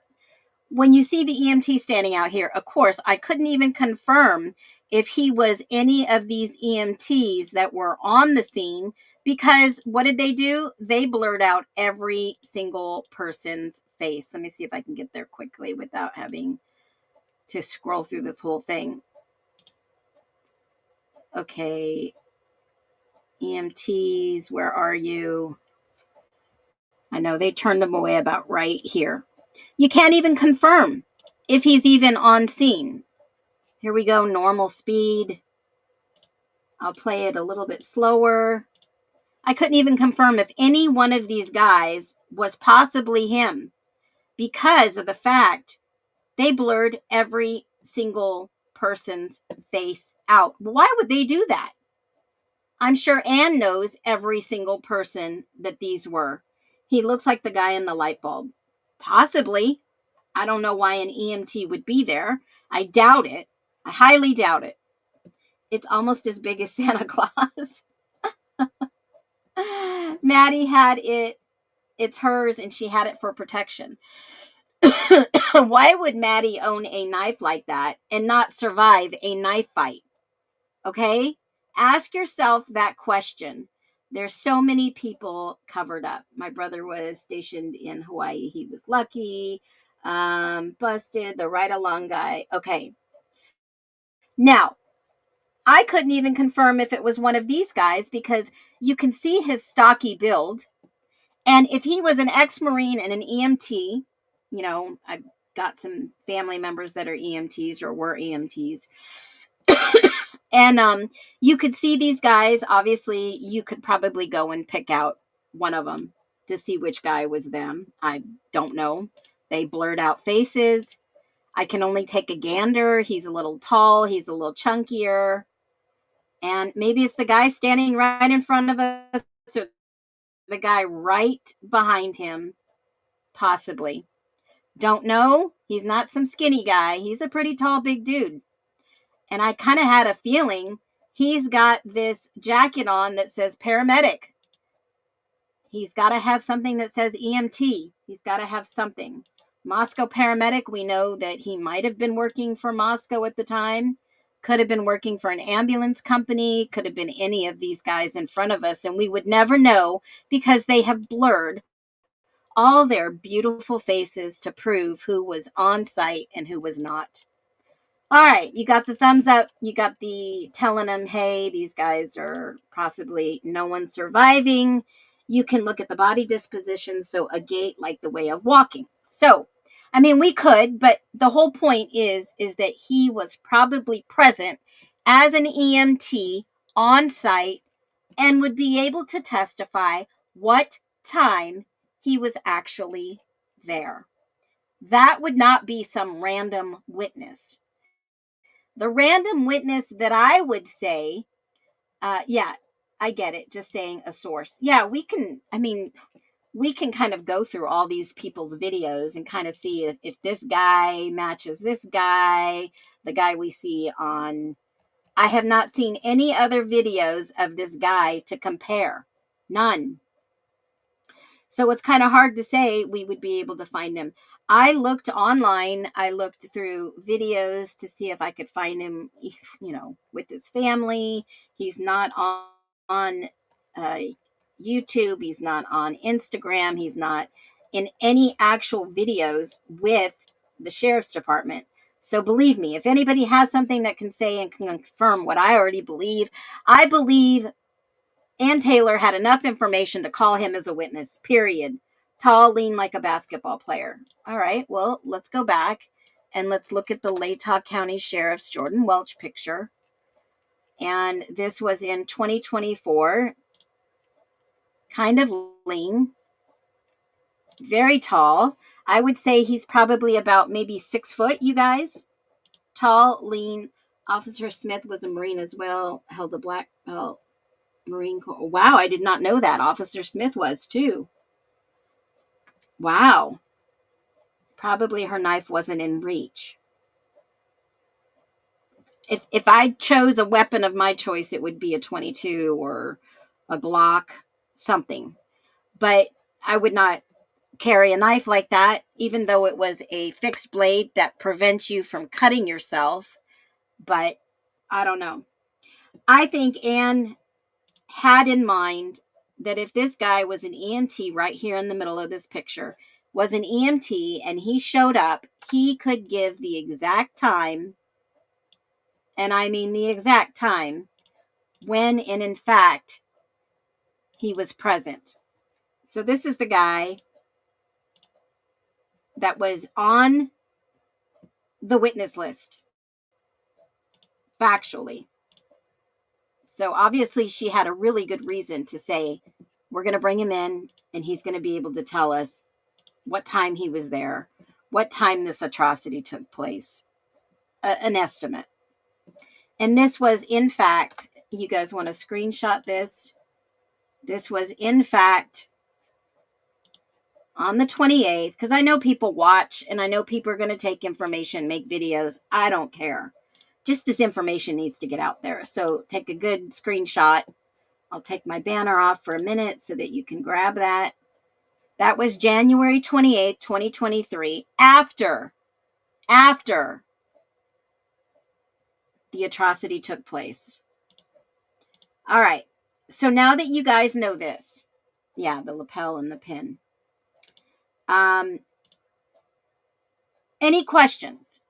When you see the EMT standing out here, of course, I couldn't even confirm if he was any of these EMTs that were on the scene, because what did they do? They blurred out every single person's face. Let me see if I can get there quickly without having to scroll through this whole thing. Okay. EMTs, where are you? I know they turned them away about right here. You can't even confirm if he's even on scene. Here we go, normal speed. I'll play it a little bit slower. I couldn't even confirm if any one of these guys was possibly him because of the fact they blurred every single person's face out. Why would they do that? I'm sure Ann knows every single person that these were. He looks like the guy in the light bulb. Possibly. I don't know why an EMT would be there. I doubt it. I highly doubt it. It's almost as big as Santa Claus. Maddie had it. It's hers, and she had it for protection. Why would Maddie own a knife like that and not survive a knife fight? Okay? Ask yourself that question. There's so many people covered up. My brother was stationed in Hawaii. He was lucky. Busted, the right along guy. Okay. Now, I couldn't even confirm if it was one of these guys because you can see his stocky build. And if he was an ex-Marine and an EMT, you know, I've got some family members that are EMTs or were EMTs. And you could see these guys. Obviously, you could probably go and pick out one of them to see which guy was them. I don't know. They blurred out faces. I can only take a gander. He's a little tall. He's a little chunkier. And maybe it's the guy standing right in front of us or the guy right behind him. Possibly. Don't know. He's not some skinny guy. He's a pretty tall, big dude. And I kind of had a feeling he's got this jacket on that says paramedic. He's got to have something that says EMT. He's got to have something. Moscow paramedic, we know that he might have been working for Moscow at the time. Could have been working for an ambulance company. Could have been any of these guys in front of us. And we would never know because they have blurred all their beautiful faces to prove who was on site and who was not. All right, you got the thumbs up. You got the telling them, hey, these guys are possibly no one surviving. You can look at the body disposition. So a gait like the way of walking. So I mean, we could, but the whole point is that he was probably present as an EMT on site and would be able to testify what time he was actually there. That would not be some random witness. The random witness that I would say, yeah, I get it, just saying a source. Yeah, we can kind of go through all these people's videos and kind of see if this guy matches this guy, the guy we see on. I have not seen any other videos of this guy to compare. None. So it's kind of hard to say we would be able to find him. I looked online. I looked through videos to see if I could find him, with his family. He's not on YouTube. He's not on Instagram. He's not in any actual videos with the sheriff's department. So believe me, if anybody has something that can say and can confirm what I already believe, I believe Ann Taylor had enough information to call him as a witness, period. Tall, lean like a basketball player. All right, well, let's go back and let's look at the Latah County Sheriff's Jordan Welch picture. And this was in 2024. Kind of lean, very tall. I would say he's probably about maybe 6 foot, you guys. Tall, lean. Officer Smith was a Marine as well, held a black belt. Marine Corps. Wow, I did not know that. Officer Smith was too. Wow. Probably her knife wasn't in reach. If I chose a weapon of my choice, it would be a 22 or a Glock, something. But I would not carry a knife like that, even though it was a fixed blade that prevents you from cutting yourself. But I don't know. I think Anne had in mind that if this guy was an EMT right here in the middle of this picture, was an EMT and he showed up, he could give the exact time, and I mean the exact time, when and in fact he was present. So this is the guy that was on the witness list, factually. So obviously she had a really good reason to say, we're going to bring him in and he's going to be able to tell us what time he was there, what time this atrocity took place, an estimate. And this was, in fact, you guys want to screenshot this? This was, in fact, on the 28th, because I know people watch and I know people are going to take information, make videos. I don't care. Just this information needs to get out there. So take a good screenshot. I'll take my banner off for a minute so that you can grab that. That was January 28th, 2023, after the atrocity took place. All right. So now that you guys know this, yeah, the lapel and the pin. Any questions?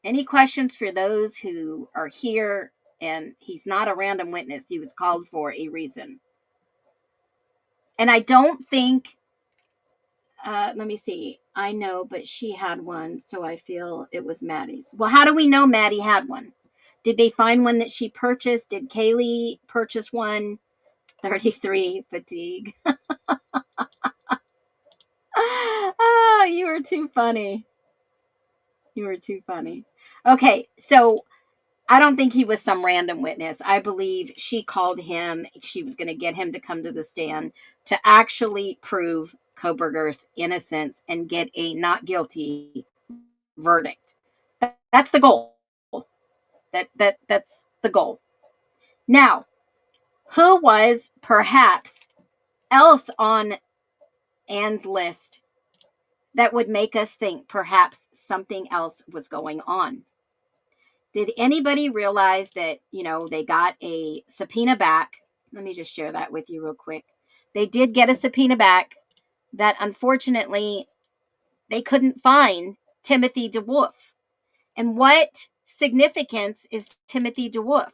Any questions for those who are here? And he's not a random witness. He was called for a reason. And I don't think, let me see. I know, but she had one, so I feel it was Maddie's. Well, how do we know Maddie had one? Did they find one that she purchased? Did Kaylee purchase one? 33 fatigue. Oh, you were too funny. You were too funny. Okay, so I don't think he was some random witness. I believe she called him. She was going to get him to come to the stand to actually prove Kohberger's innocence and get a not guilty verdict. That's the goal. That's the goal. Now, who was perhaps else on Anne's list that would make us think perhaps something else was going on? Did anybody realize that, they got a subpoena back? Let me just share that with you real quick. They did get a subpoena back that unfortunately they couldn't find Timothy DeWulf. And what significance is Timothy DeWulf?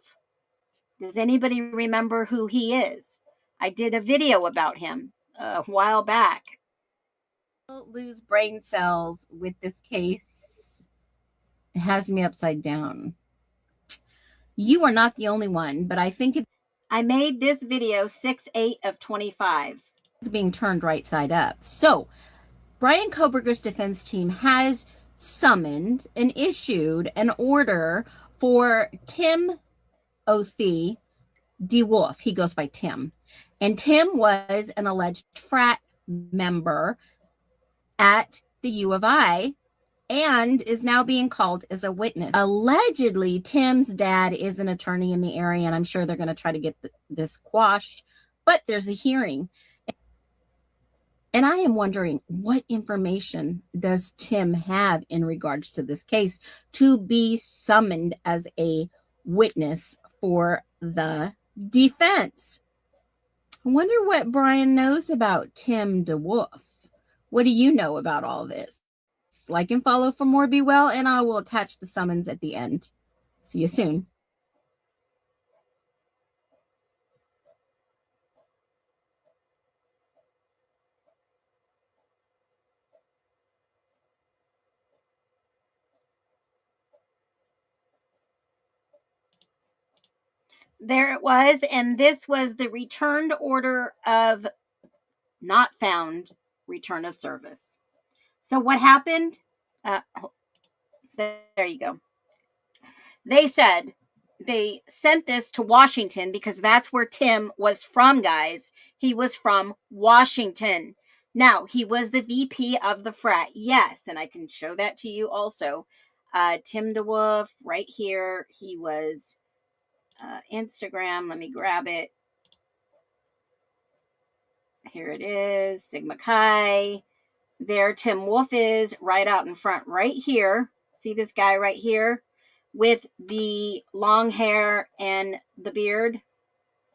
Does anybody remember who he is? I did a video about him a while back. Lose brain cells with this case. It has me upside down. You are not the only one, but I think I made this video 6/8 of 25. It's being turned right side up. So Brian Koberger's defense team has summoned and issued an order for Tim Othie DeWulf. He goes by Tim. And Tim was an alleged frat member at the U of I and is now being called as a witness. Allegedly, Tim's dad is an attorney in the area, and I'm sure they're going to try to get this quashed, but there's a hearing. And I am wondering, what information does Tim have in regards to this case to be summoned as a witness for the defense? I wonder what Brian knows about Tim DeWulf. What do you know about all this? Like and follow for more. Be well, and I will attach the summons at the end. See you soon. There it was, and this was the returned order of not found return of service. So what happened? There you go. They said they sent this to Washington because that's where Tim was from, guys. He was from Washington. Now, he was the VP of the frat. Yes, and I can show that to you also. Tim DeWulf, right here. He was Instagram. Let me grab it. Here it is. Sigma Chi. There Tim Wolf is right out in front right here. See this guy right here with the long hair and the beard?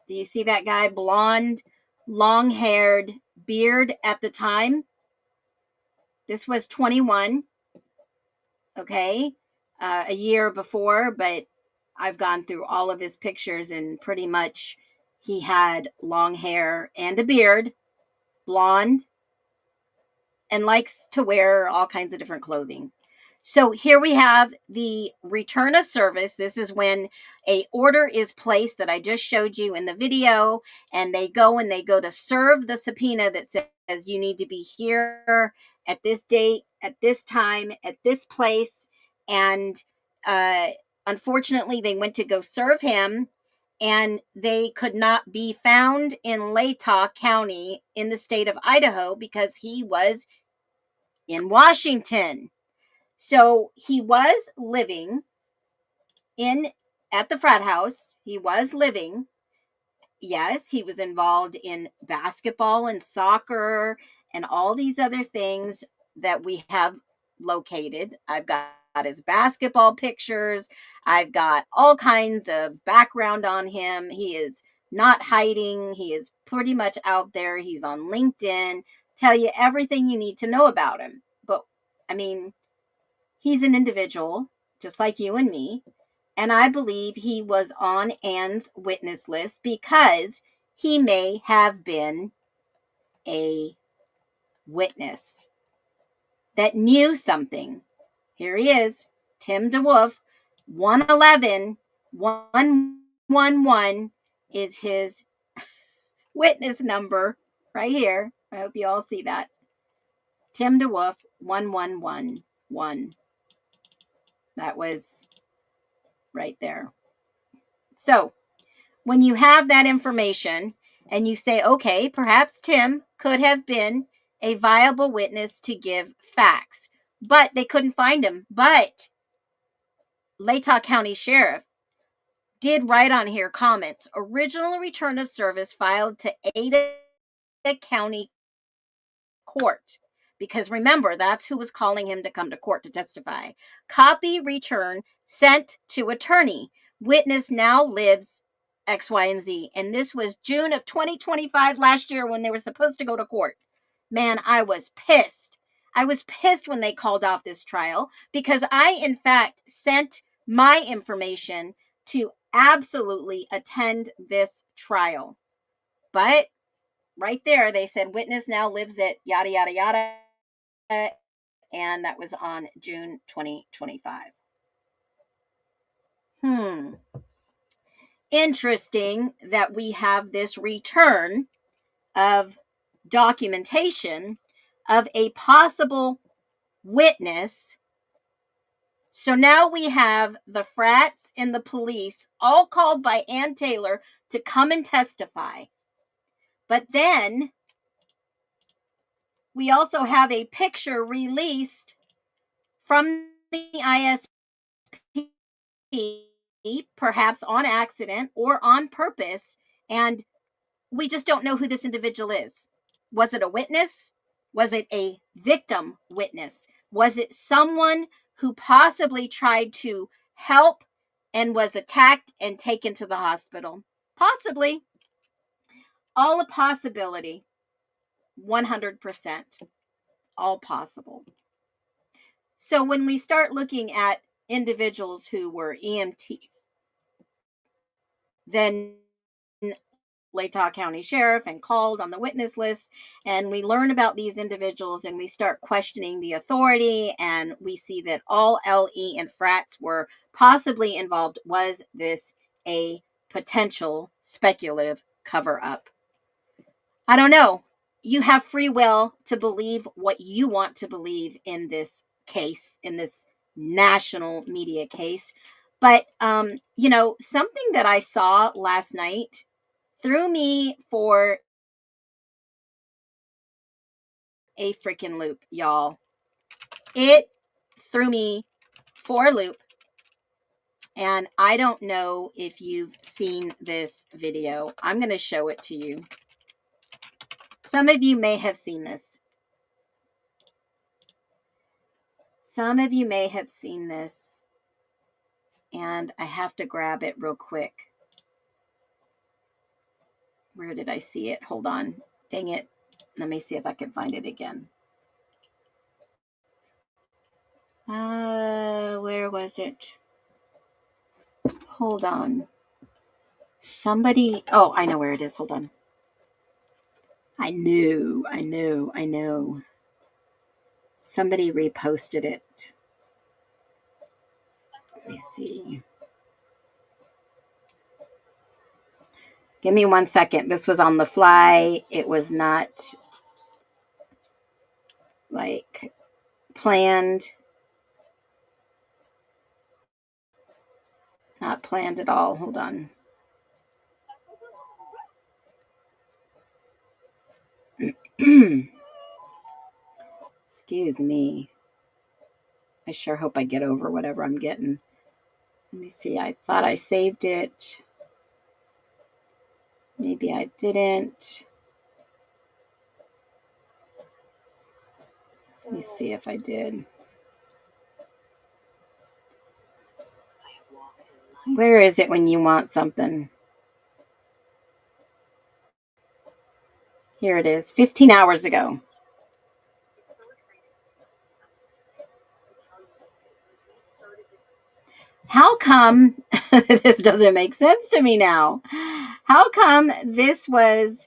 Do you see that guy? Blonde, long-haired, beard at the time. This was 21. Okay. A year before, but I've gone through all of his pictures and pretty much he had long hair and a beard, blonde, and likes to wear all kinds of different clothing. So here we have the return of service. This is when a order is placed that I just showed you in the video, and they go to serve the subpoena that says you need to be here at this date, at this time, at this place. And unfortunately, they went to go serve him, and they could not be found in Latah County in the state of Idaho because he was in Washington. So he was living at the frat house. He was living. Yes, he was involved in basketball and soccer and all these other things that we have located. I've got his basketball pictures. I've got all kinds of background on him. He is not hiding. He is pretty much out there. He's on LinkedIn. Tell you everything you need to know about him. But, I mean, he's an individual, just like you and me, and I believe he was on Ann's witness list because he may have been a witness that knew something. Here he is, Tim DeWulf, 111 111 is his witness number right here. I hope you all see that. Tim DeWulf, 1111. That was right there. So when you have that information and you say, okay, perhaps Tim could have been a viable witness to give facts, but they couldn't find him. But Latah County Sheriff did write on here comments, original return of service filed to Ada County Court. Because remember, that's who was calling him to come to court to testify. Copy return sent to attorney. Witness now lives X, Y, and Z. And this was June of 2025 last year when they were supposed to go to court. Man, I was pissed. I was pissed when they called off this trial because I, in fact, sent my information to absolutely attend this trial. But right there, they said witness now lives at yada, yada, yada. and that was on June 2025. Interesting that we have this return of documentation of a possible witness. So now we have the frats and the police all called by Ann Taylor to come and testify. But then we also have a picture released from the ISP, perhaps on accident or on purpose, and we just don't know who this individual is. Was it a witness? Was it a victim witness? Was it someone who possibly tried to help and was attacked and taken to the hospital? Possibly. All a possibility. 100%. All possible. So when we start looking at individuals who were EMTs, then Latah County Sheriff and called on the witness list, and we learn about these individuals and we start questioning the authority, and we see that all LE and frats were possibly involved. Was this a potential speculative cover-up? I don't know. You have free will to believe what you want to believe in this case, in this national media case. But, something that I saw last night threw me for a freaking loop, y'all. It threw me for a loop. And I don't know if you've seen this video. I'm going to show it to you. Some of you may have seen this. Some of you may have seen this. And I have to grab it real quick. Where did I see it? Hold on. Dang it. Let me see if I can find it again. Where was it? Hold on. Somebody. Oh, I know where it is. Hold on. I knew. Somebody reposted it. Let me see. Give me 1 second. This was on the fly. It was not like planned. Not planned at all. Hold on. Excuse me. I sure hope I get over whatever I'm getting. Let me see. I thought I saved it. Maybe I didn't. Let me see if I did. Where is it when you want something? Here it is. 15 hours ago. How come this doesn't make sense to me now? How come this was...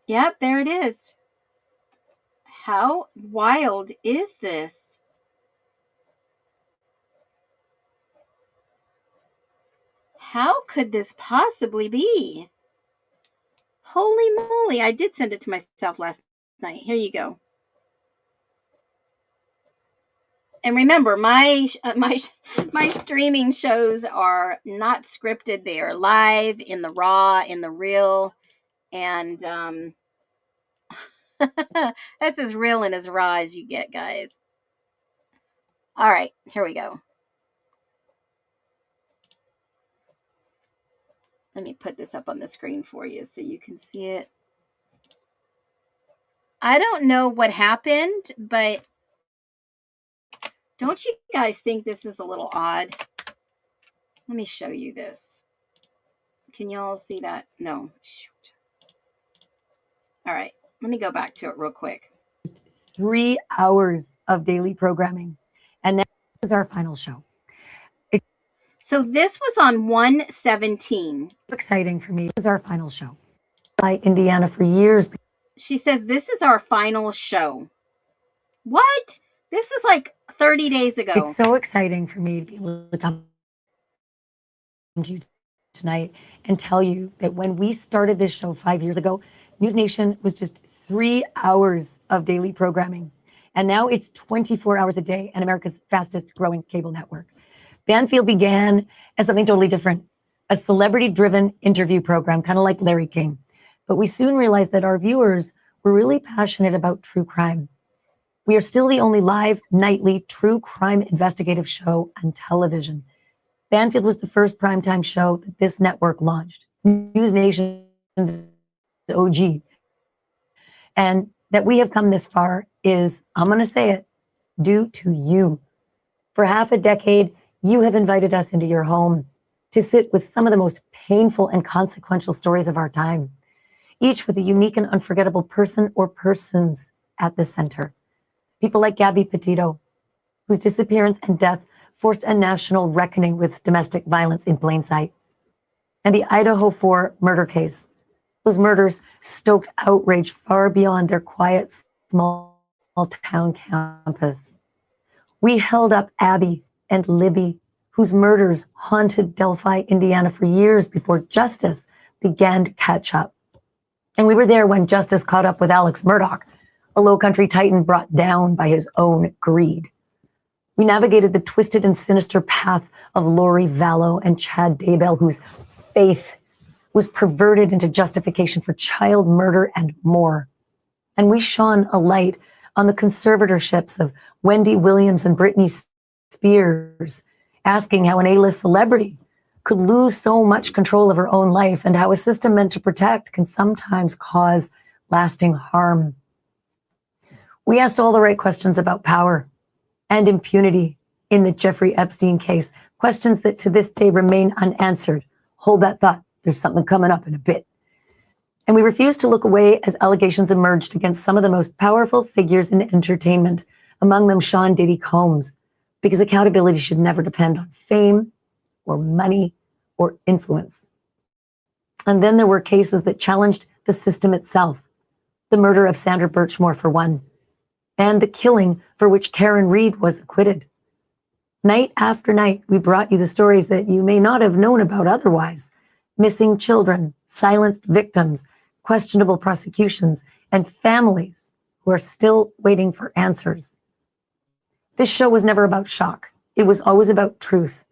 Yep, there it is. How wild is this? How could this possibly be? Holy moly, I did send it to myself last night. Here you go. And remember, my streaming shows are not scripted. They are live, in the raw, in the real. And that's as real and as raw as you get, guys. All right, here we go. Let me put this up on the screen for you so you can see it. I don't know what happened, but don't you guys think this is a little odd? Let me show you this. Can y'all see that? No. Shoot. All right. Let me go back to it real quick. 3 hours of daily programming. And now this is our final show. So this was on 1/17. Exciting for me. This is our final show. By Indiana for years. She says, this is our final show. What? This was like 30 days ago. It's so exciting for me to be able to come to you tonight and tell you that when we started this show 5 years ago, News Nation was just 3 hours of daily programming. And now it's 24 hours a day and America's fastest growing cable network. Banfield began as something totally different, a celebrity-driven interview program, kind of like Larry King. But we soon realized that our viewers were really passionate about true crime. We are still the only live, nightly, true crime investigative show on television. Banfield was the first primetime show that this network launched, News Nation's OG. And that we have come this far is, I'm going to say it, due to you. For half a decade, you have invited us into your home to sit with some of the most painful and consequential stories of our time, each with a unique and unforgettable person or persons at the center. People like Gabby Petito, whose disappearance and death forced a national reckoning with domestic violence in plain sight, and the Idaho 4 murder case. Those murders stoked outrage far beyond their quiet, small town campus. We held up Abby and Libby, whose murders haunted Delphi, Indiana for years before justice began to catch up. And we were there when justice caught up with Alex Murdaugh, a low-country titan brought down by his own greed. We navigated the twisted and sinister path of Lori Vallow and Chad Daybell, whose faith was perverted into justification for child murder and more. And we shone a light on the conservatorships of Wendy Williams and Britney Spears, asking how an A-list celebrity could lose so much control of her own life and how a system meant to protect can sometimes cause lasting harm. We asked all the right questions about power and impunity in the Jeffrey Epstein case, questions that to this day remain unanswered. Hold that thought. There's something coming up in a bit. And we refused to look away as allegations emerged against some of the most powerful figures in entertainment, among them Sean Diddy Combs, because accountability should never depend on fame or money or influence. And then there were cases that challenged the system itself. The murder of Sandra Birchmore, for one, and the killing for which Karen Reed was acquitted. Night after night, we brought you the stories that you may not have known about otherwise. Missing children, silenced victims, questionable prosecutions, and families who are still waiting for answers. This show was never about shock. It was always about truth.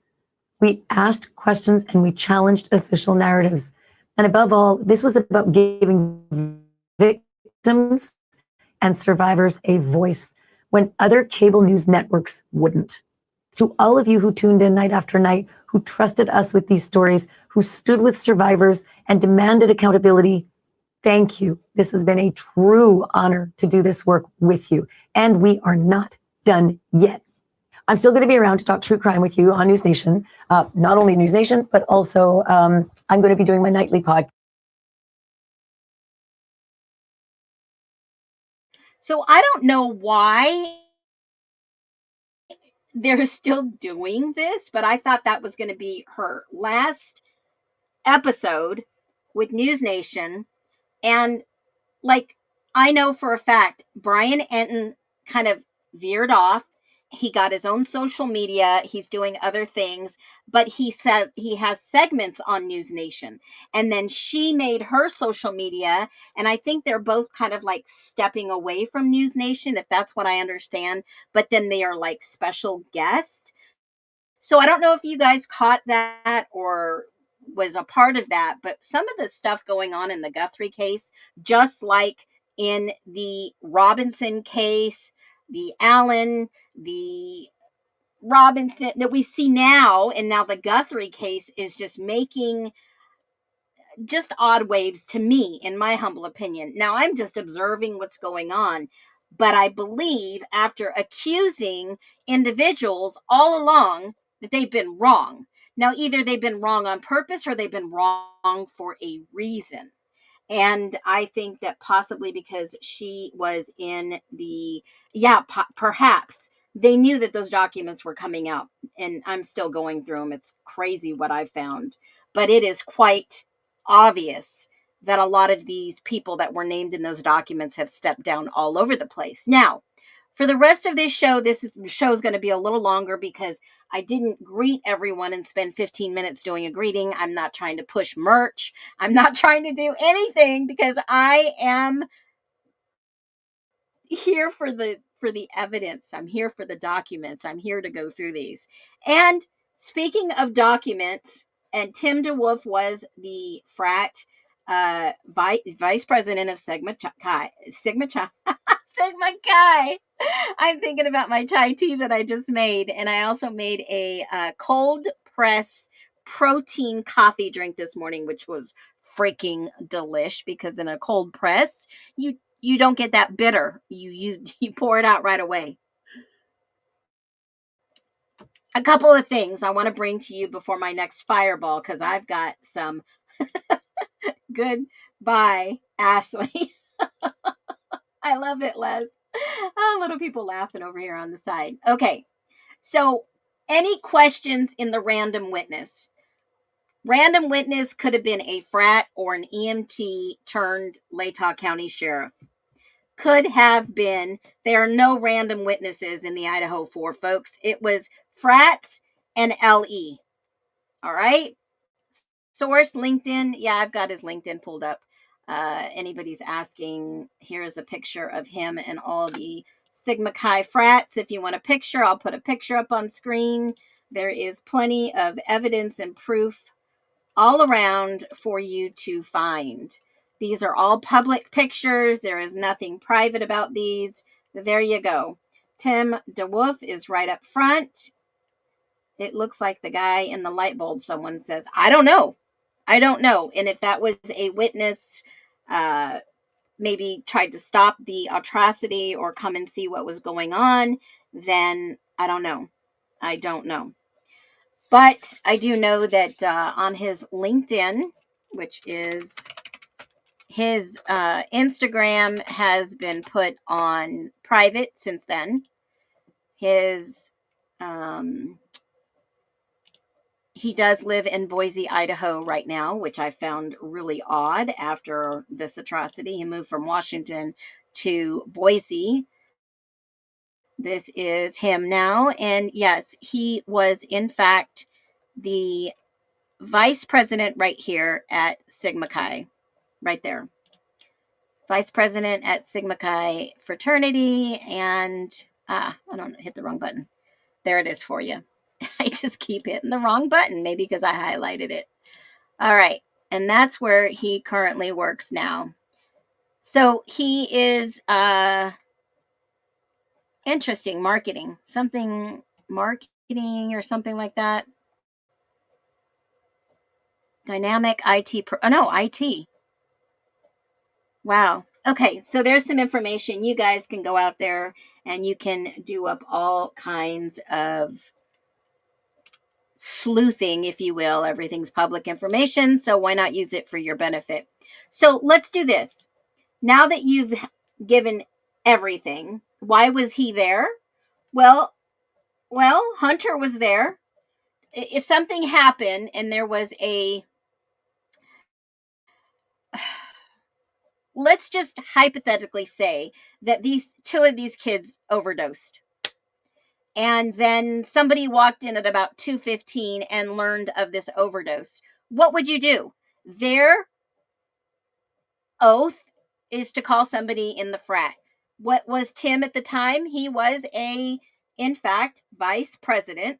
We asked questions and we challenged official narratives. And above all, this was about giving victims and survivors a voice when other cable news networks wouldn't. To all of you who tuned in night after night, who trusted us with these stories, who stood with survivors and demanded accountability, thank you. This has been a true honor to do this work with you. And we are not done yet. I'm still going to be around to talk true crime with you on News Nation, not only News Nation, but also I'm going to be doing my nightly podcast. So I don't know why they're still doing this, but I thought that was going to be her last episode with News Nation. And like, I know for a fact, Brian Enton kind of veered off. He got his own social media. He's doing other things, but he says he has segments on News Nation. And then she made her social media. And I think they're both kind of like stepping away from News Nation, if that's what I understand. But then they are like special guests. So I don't know if you guys caught that or was a part of that, but some of the stuff going on in the Guthrie case, just like in the Robinson case, the Allen, the Robinson that we see now, and now the Guthrie case is just making just odd waves to me, in my humble opinion. Now, I'm just observing what's going on, but I believe after accusing individuals all along that they've been wrong. Now, either they've been wrong on purpose or they've been wrong for a reason. And I think that possibly because she was in the, perhaps they knew that those documents were coming out, and I'm still going through them. It's crazy what I found, but it is quite obvious that a lot of these people that were named in those documents have stepped down all over the place. Now, for the rest of this show, show is going to be a little longer because I didn't greet everyone and spend 15 minutes doing a greeting. I'm not trying to push merch. I'm not trying to do anything because I am here for the evidence. I'm here for the documents. I'm here to go through these. And speaking of documents, and Tim DeWulf was the frat vice president of Sigma Chi. Sigma Chi. I'm thinking about my Thai tea that I just made, and I also made a cold press protein coffee drink this morning, which was freaking delish because in a cold press, you don't get that bitter. You pour it out right away. A couple of things I want to bring to you before my next fireball because I've got some. Goodbye, Ashley. I love it, Les. Oh, little people laughing over here on the side. Okay, so any questions in the random witness? Random witness could have been a frat or an EMT turned Latah County Sheriff. Could have been. There are no random witnesses in the Idaho 4, folks. It was frats and LE. All right. Source LinkedIn. Yeah, I've got his LinkedIn pulled up. Anybody's asking, here's a picture of him and all the Sigma Chi frats. If you want a picture, I'll put a picture up on screen. There is plenty of evidence and proof all around for you to find. These are all public pictures. There is nothing private about these. There you go. Tim DeWulf is right up front. It looks like the guy in the light bulb, someone says, I don't know. I don't know. And if that was a witness, maybe tried to stop the atrocity or come and see what was going on, then I don't know. I don't know. But I do know that on his LinkedIn, which is his Instagram, has been put on private since then. His he does live in Boise, Idaho right now, which I found really odd after this atrocity. He moved from Washington to Boise. This is him now. And yes, he was in fact the vice president right here at Sigma Chi, right there. Vice president at Sigma Chi Fraternity. And I don't hit the wrong button. There it is for you. I just keep hitting the wrong button, maybe because I highlighted it. All right. And that's where he currently works now. So he is interesting marketing, something marketing or something like that. Dynamic IT. IT. Wow. Okay. So there's some information. You guys can go out there and you can do up all kinds of sleuthing, if you will. Everything's public information, so why not use it for your benefit? So let's do this. Now that you've given everything, why was he there? Well, Hunter was there. If something happened and there was a, let's just hypothetically say that these two of these kids overdosed. And then somebody walked in at about 2:15 and learned of this overdose. What would you do? Their oath is to call somebody in the frat. What was Tim at the time? He was in fact, vice president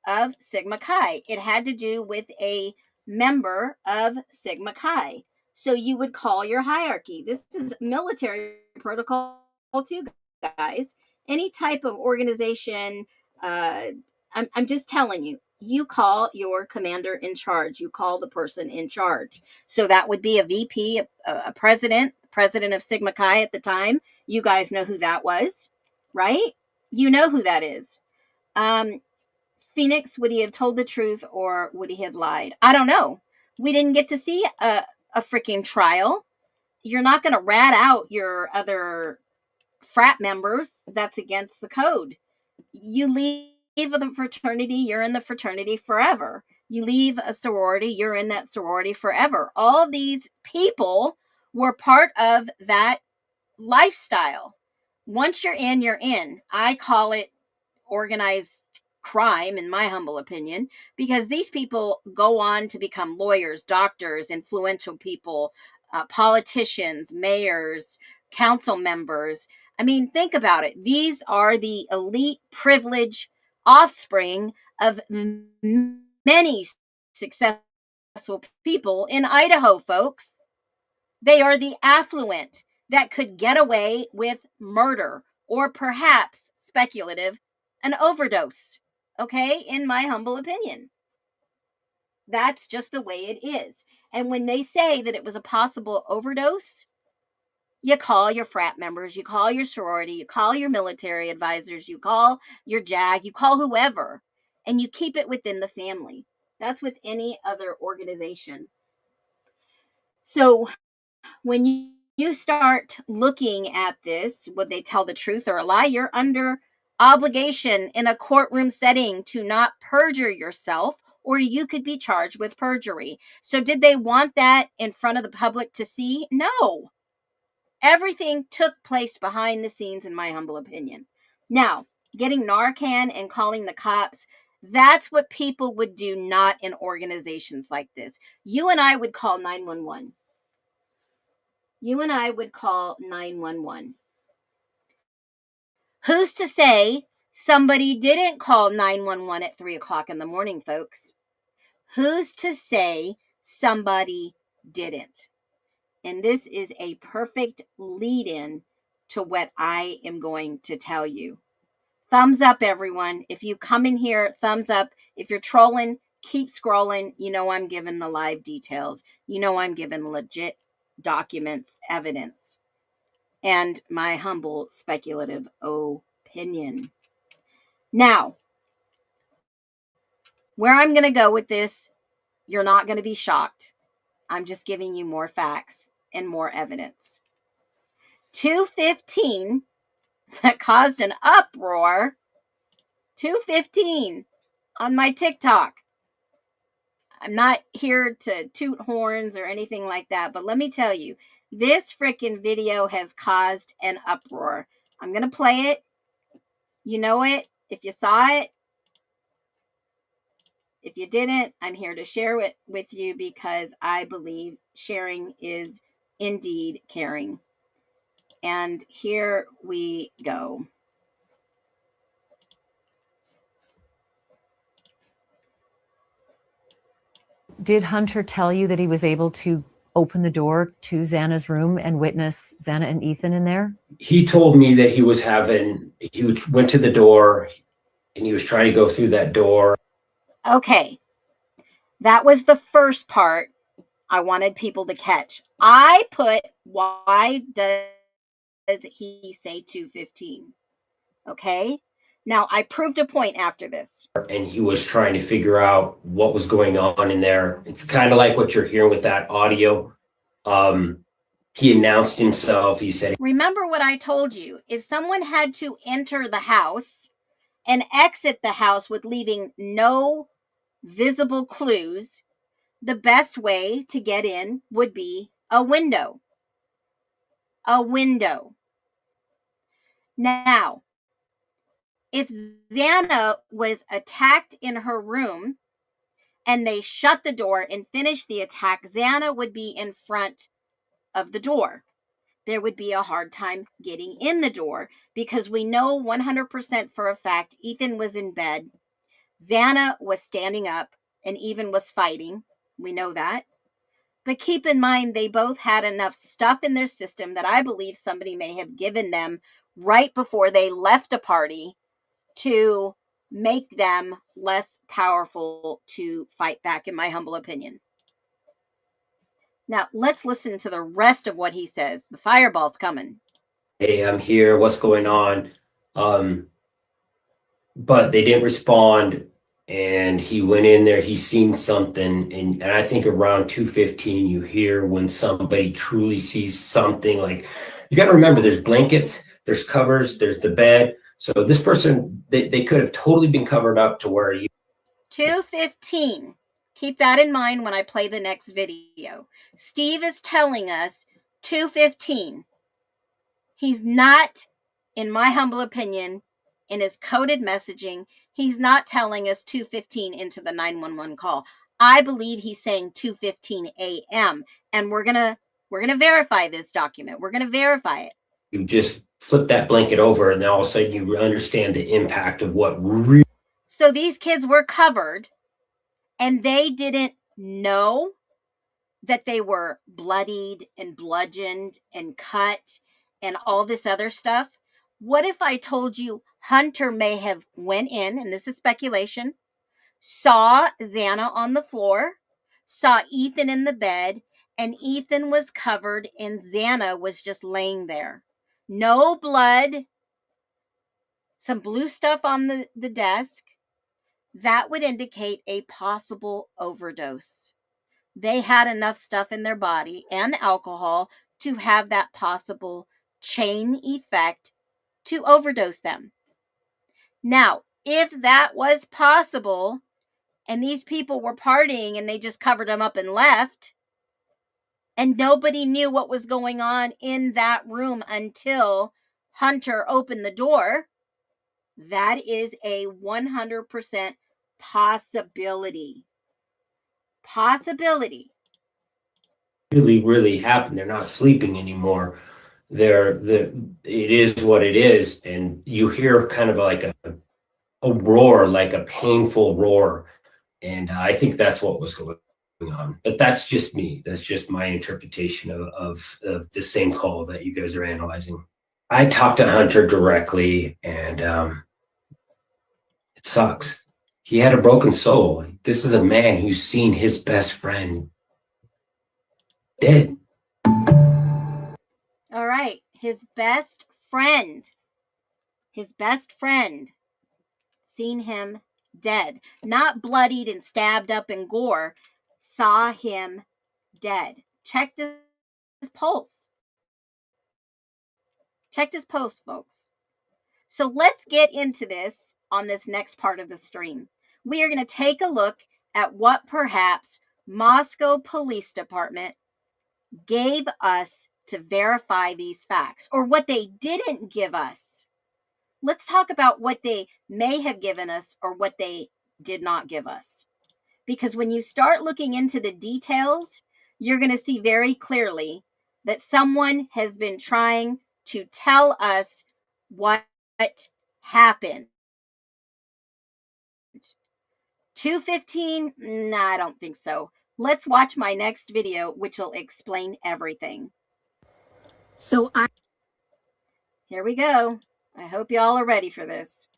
of Sigma Chi. It had to do with a member of Sigma Chi. So you would call your hierarchy. This is military protocol too, guys. Any type of organization, I'm just telling you, you call your commander in charge. You call the person in charge. So that would be a VP, a president of Sigma Chi at the time. You guys know who that was, right? You know who that is. Phoenix, would he have told the truth or would he have lied? I don't know. We didn't get to see a freaking trial. You're not going to rat out your other frat members. That's against the code. You leave the fraternity, you're in the fraternity forever. You leave a sorority, you're in that sorority forever. All these people were part of that lifestyle. Once you're in, you're in. I call it organized crime, in my humble opinion, because these people go on to become lawyers, doctors, influential people, politicians, mayors, council members. I mean, think about it. These are the elite privileged offspring of many successful people in Idaho, folks. They are the affluent that could get away with murder or perhaps speculative, an overdose. Okay, in my humble opinion. That's just the way it is. And when they say that it was a possible overdose, you call your frat members, you call your sorority, you call your military advisors, you call your JAG, you call whoever, and you keep it within the family. That's with any other organization. So when you start looking at this, would they tell the truth or a lie? You're under obligation in a courtroom setting to not perjure yourself, or you could be charged with perjury. So did they want that in front of the public to see? No. Everything took place behind the scenes, in my humble opinion. Now, getting Narcan and calling the cops, that's what people would do, not in organizations like this. You and I would call 911. You and I would call 911. Who's to say somebody didn't call 911 at 3 o'clock in the morning, folks? Who's to say somebody didn't? And this is a perfect lead-in to what I am going to tell you. Thumbs up, everyone. If you come in here, thumbs up. If you're trolling, keep scrolling. You know I'm giving the live details. You know I'm giving legit documents, evidence, and my humble speculative opinion. Now, where I'm going to go with this, you're not going to be shocked. I'm just giving you more facts and more evidence. 215 that caused an uproar. 215 on my TikTok. I'm not here to toot horns or anything like that, but let me tell you, this freaking video has caused an uproar. I'm going to play it. You know it. If you saw it. If you didn't, I'm here to share it with you because I believe sharing is indeed caring. And here we go. Did Hunter tell you that he was able to open the door to Xana's room and witness Xana and Ethan in there? He told me that he went to the door and he was trying to go through that door. Okay. That was the first part I wanted people to catch. I put, why does he say 215? Okay. Now, I proved a point after this. And he was trying to figure out what was going on in there. It's kind of like what you're hearing with that audio. He announced himself. He said, remember what I told you. If someone had to enter the house and exit the house with leaving no visible clues, the best way to get in would be a window. A window. Now, if Xana was attacked in her room and they shut the door and finished the attack, Xana would be in front of the door. There would be a hard time getting in the door because we know 100% for a fact Ethan was in bed. Xana was standing up and even was fighting. We know that. But keep in mind, they both had enough stuff in their system that I believe somebody may have given them right before they left a party to make them less powerful to fight back, in my humble opinion. Now, let's listen to the rest of what he says. The fireball's coming. "Hey, I'm here. What's going on?" But they didn't respond. And he went in there, he seen something. And I think around 2:15, you hear when somebody truly sees something. Like, you got to remember, there's blankets, there's covers, there's the bed. So this person, they could have totally been covered up to where you. 2:15. Keep that in mind when I play the next video. Steve is telling us 2:15. He's not, in my humble opinion, in his coded messaging, he's not telling us 2:15 into the 911 call. I believe he's saying 2:15 a.m. And we're gonna verify this document. We're gonna verify it. You just flip that blanket over, and then all of a sudden you understand the impact of what really. So these kids were covered, and they didn't know that they were bloodied and bludgeoned and cut and all this other stuff. What if I told you Hunter may have went in, and this is speculation, saw Xana on the floor, saw Ethan in the bed, and Ethan was covered and Xana was just laying there. No blood, some blue stuff on the desk. That would indicate a possible overdose. They had enough stuff in their body and alcohol to have that possible chain effect to overdose them. Now, if that was possible and these people were partying and they just covered them up and left and nobody knew what was going on in that room until Hunter opened the door, that is a 100% possibility. Possibility. Really happened. They're not sleeping anymore. It is what it is, and you hear kind of like a roar, like a painful roar, and I think that's what was going on. But that's just me. That's just my interpretation of the same call that you guys are analyzing. I talked to Hunter directly, and it sucks. He had a broken soul. This is a man who's seen his best friend dead. All right. His best friend seen him dead, not bloodied and stabbed up in gore, saw him dead. Checked his pulse. Checked his pulse, folks. So let's get into this on this next part of the stream. We are going to take a look at what perhaps Moscow Police Department gave us to verify these facts, or what they didn't give us. Let's talk about what they may have given us or what they did not give us. Because when you start looking into the details, you're going to see very clearly that someone has been trying to tell us what happened. 2:15? Nah, I don't think so. Let's watch my next video, which will explain everything. So here we go. I hope y'all are ready for this.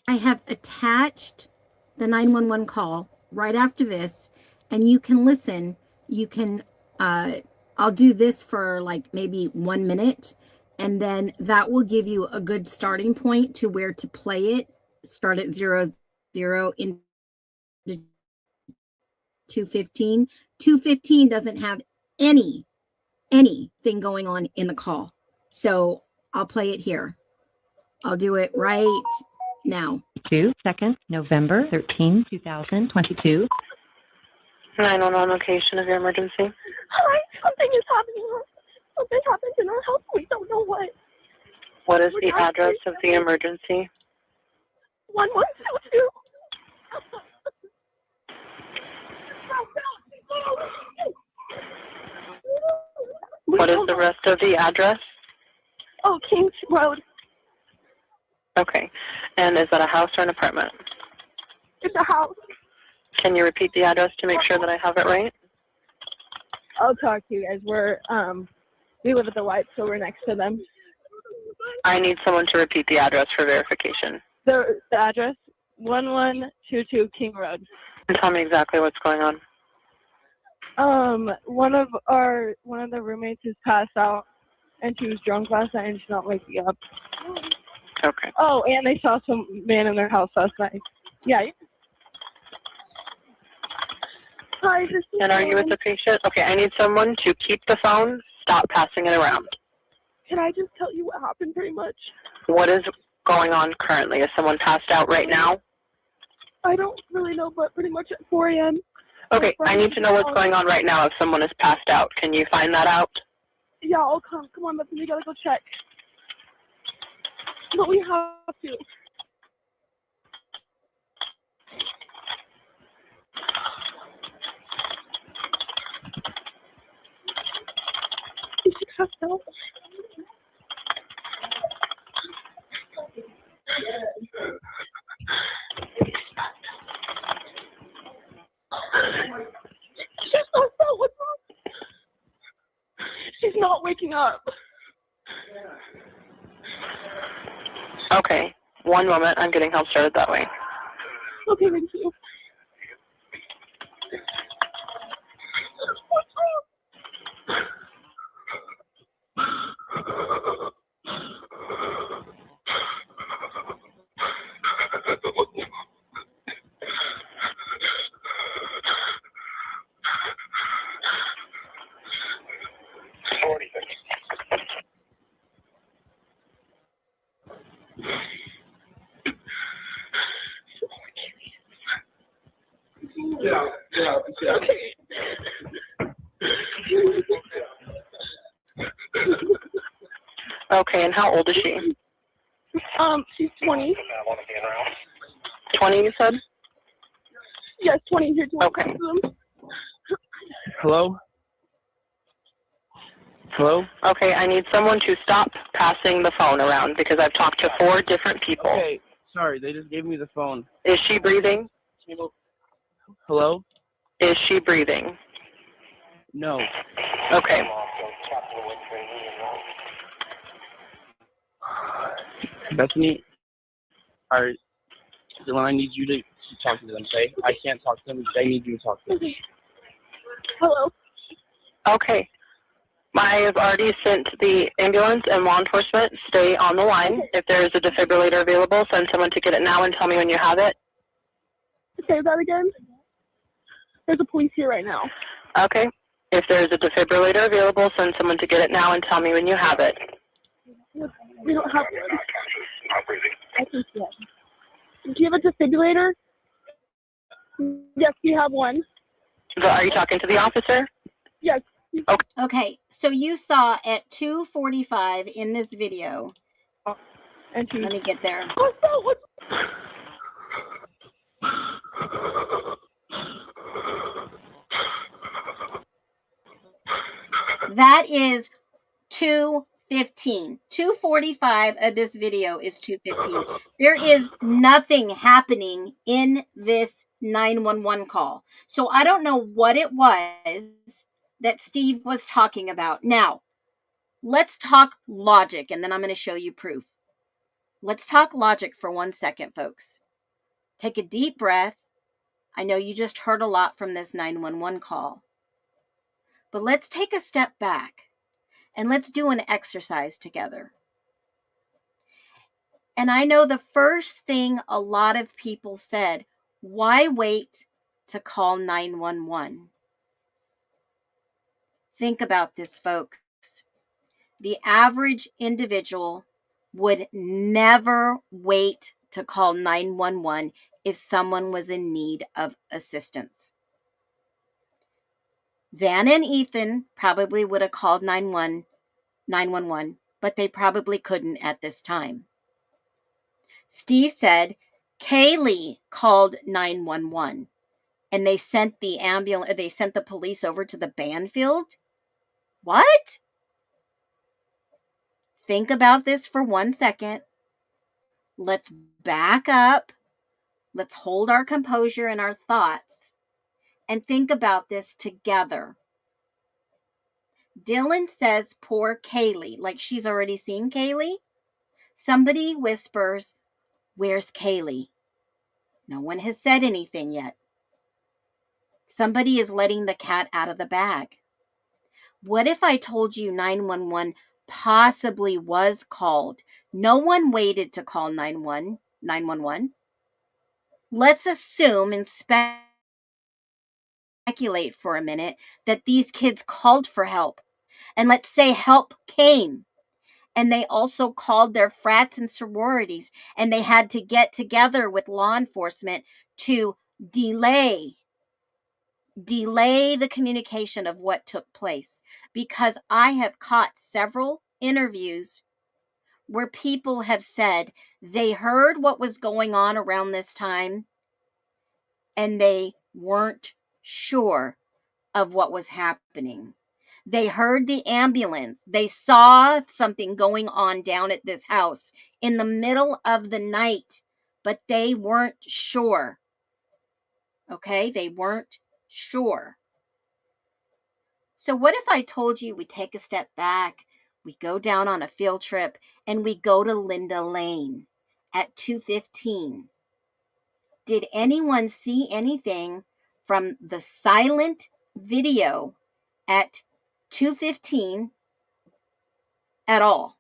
I have attached the 911 call right after this, and you can listen. You can, I'll do this for like maybe 1 minute, and then that will give you a good starting point to where to play it. Start at 00 into 2:15. 2:15 doesn't have anything going on in the call. So I'll play it here. I'll do it right now. 2nd, November 13, 2022. 911 location of your emergency. Hi, something is happening. Something happened in our house. We don't know what. What is the address of the emergency? 1122. What is the rest of the address? Oh, Kings Road. Okay. And is that a house or an apartment? It's a house. Can you repeat the address to make sure that I have it right? I'll talk to you guys. We live at the White, so we're next to them. I need someone to repeat the address for verification. The address, 1122 King Road. And tell me exactly what's going on. One of the roommates is passed out, and she was drunk last night, and she's not waking up. Okay. Oh, and they saw some man in their house last night. Yeah. Hi, this is And are you with the patient? Okay, I need someone to keep the phone, stop passing it around. Can I just tell you what happened pretty much? What is going on currently? Is someone passed out right now? I don't really know, but pretty much at 4 a.m. Okay, I need to know what's going on right now if someone is passed out. Can you find that out? Yeah, I'll come. Come on, Bethany, we gotta go check. But we have to. Is she passed out? She's passed out. What's wrong? She's not waking up. Okay, one moment. I'm getting help started that way. Okay, thank you. What's wrong? Okay. Okay, and how old is she? She's 20. 20, you said? Yes, 20 here. Okay. Hello? Hello? Okay, I need someone to stop passing the phone around because I've talked to 4 different people. Okay, sorry, they just gave me the phone. Is she breathing? Hello? Is she breathing? No. Okay. Bethany, Dylan, I need you to talk to them, okay? I can't talk to them. They need you to talk to them. Okay. Hello. Okay. I have already sent the ambulance and law enforcement. Stay on the line. If there is a defibrillator available, send someone to get it now and tell me when you have it. Say that again. There's a police here right now. Okay. If there is a defibrillator available, send someone to get it now and tell me when you have it. We don't have one. I think yes. Do you have a defibrillator? Yes, we have one. Are you talking to the officer? Yes. Okay. Okay, so you saw at 2:45 in this video. And Let me get there. That is 2:15. 2:45 of this video is 2:15. There is nothing happening in this 911 call. So I don't know what it was that Steve was talking about. Now, let's talk logic, and then I'm going to show you proof. Let's talk logic for 1 second, folks. Take a deep breath. I know you just heard a lot from this 911 call. But let's take a step back and let's do an exercise together. And I know the first thing a lot of people said, why wait to call 911? Think about this, folks. The average individual would never wait to call 911 if someone was in need of assistance. Xana and Ethan probably would have called 911, but they probably couldn't at this time. Steve said Kaylee called 911 and they sent the police over to the Banfield. What? Think about this for 1 second. Let's back up. Let's hold our composure and our thoughts and think about this together. Dylan says, poor Kaylee, like she's already seen Kaylee. Somebody whispers, where's Kaylee? No one has said anything yet. Somebody is letting the cat out of the bag. What if I told you 911 possibly was called? No one waited to call 911. Let's assume and speculate for a minute that these kids called for help. And let's say help came. And they also called their frats and sororities. And they had to get together with law enforcement to delay delay the communication of what took place, because I have caught several interviews where people have said they heard what was going on around this time and they weren't sure of what was happening. They heard the ambulance. They saw something going on down at this house in the middle of the night, but they weren't sure. Okay? They weren't sure. So what if I told you we take a step back, we go down on a field trip, and we go to Linda Lane at 2:15? Did anyone see anything from the silent video at 2:15 at all?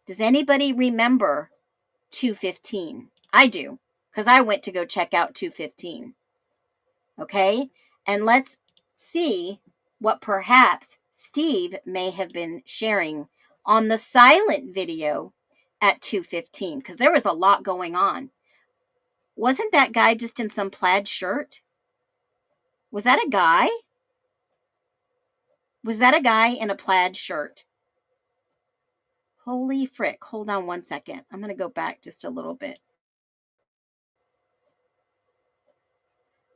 Does anybody remember 2:15? I do, because I went to go check out 2:15. Okay? And let's see what perhaps Steve may have been sharing on the silent video at 2:15, because there was a lot going on. Wasn't that guy just in some plaid shirt? Was that a guy? Was that a guy in a plaid shirt? Holy frick. Hold on one second. I'm going to go back just a little bit.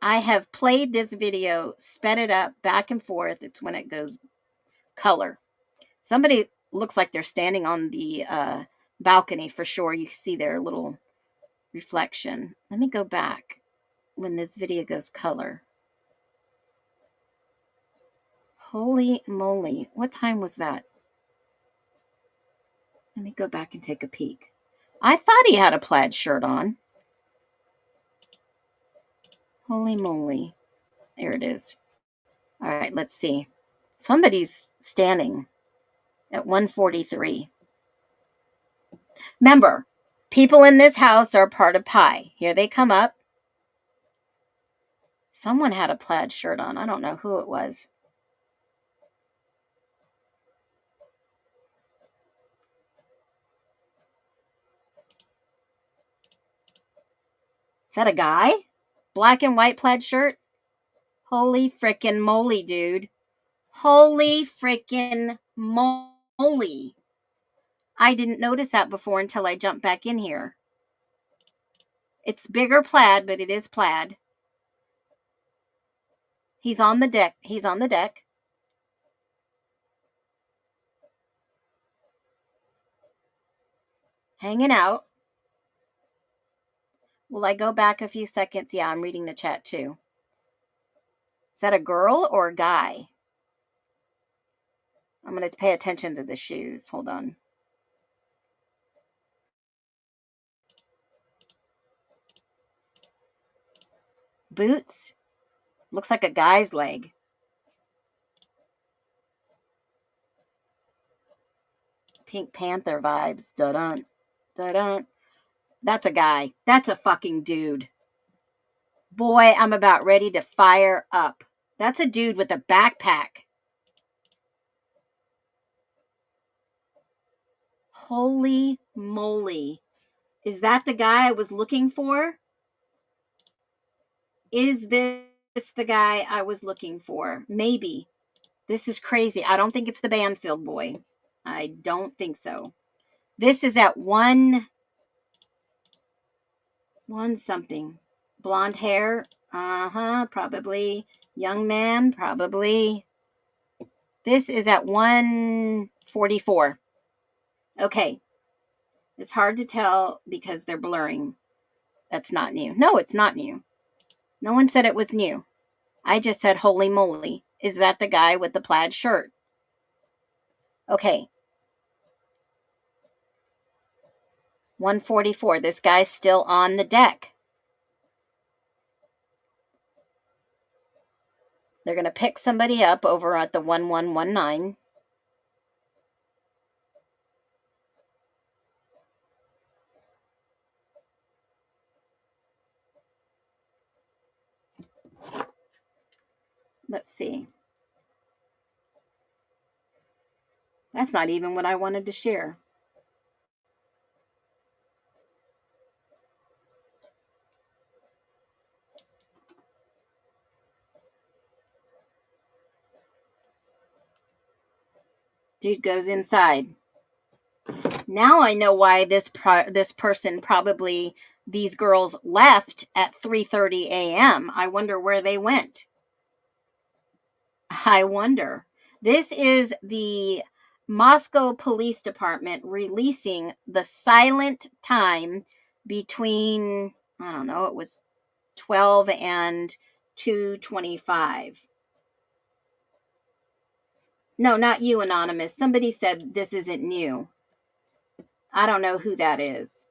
I have played this video, sped it up back and forth. It's when it goes color. Somebody looks like they're standing on the balcony for sure. You see their little reflection. Let me go back when this video goes color. Holy moly. What time was that? Let me go back and take a peek. I thought he had a plaid shirt on. Holy moly. There it is. All right, let's see. Somebody's standing at 1:43. Remember, people in this house are part of Pi. Here they come up. Someone had a plaid shirt on. I don't know who it was. Is that a guy? Black and white plaid shirt? Holy frickin' moly, dude. Holy frickin' moly. I didn't notice that before until I jumped back in here. It's bigger plaid, but it is plaid. He's on the deck. He's on the deck. Hanging out. Will I go back a few seconds? Yeah, I'm reading the chat too. Is that a girl or a guy? I'm going to pay attention to the shoes. Hold on. Boots. Looks like a guy's leg. Pink Panther vibes. Dun-dun. Dun-dun. That's a guy. That's a fucking dude. Boy, I'm about ready to fire up. That's a dude with a backpack. Holy moly. Is that the guy I was looking for? Is this the guy I was looking for? Maybe. This is crazy. I don't think it's the Banfield boy. I don't think so. This is at one something. Blonde hair. Probably. Young man. Probably. This is at 1:44. Okay. It's hard to tell because they're blurring. That's not new. No, it's not new. No one said it was new. I just said, holy moly. Is that the guy with the plaid shirt? Okay. 1:44. This guy's still on the deck. They're going to pick somebody up over at the 1119. Let's see. That's not even what I wanted to share. Dude goes inside. Now I know why this person, probably these girls, left at 3:30 a.m. I wonder where they went. I wonder. This is the Moscow Police Department releasing the silent time between, I don't know, it was 12 and 2:25. No, not you, Anonymous. Somebody said this isn't new. I don't know who that is.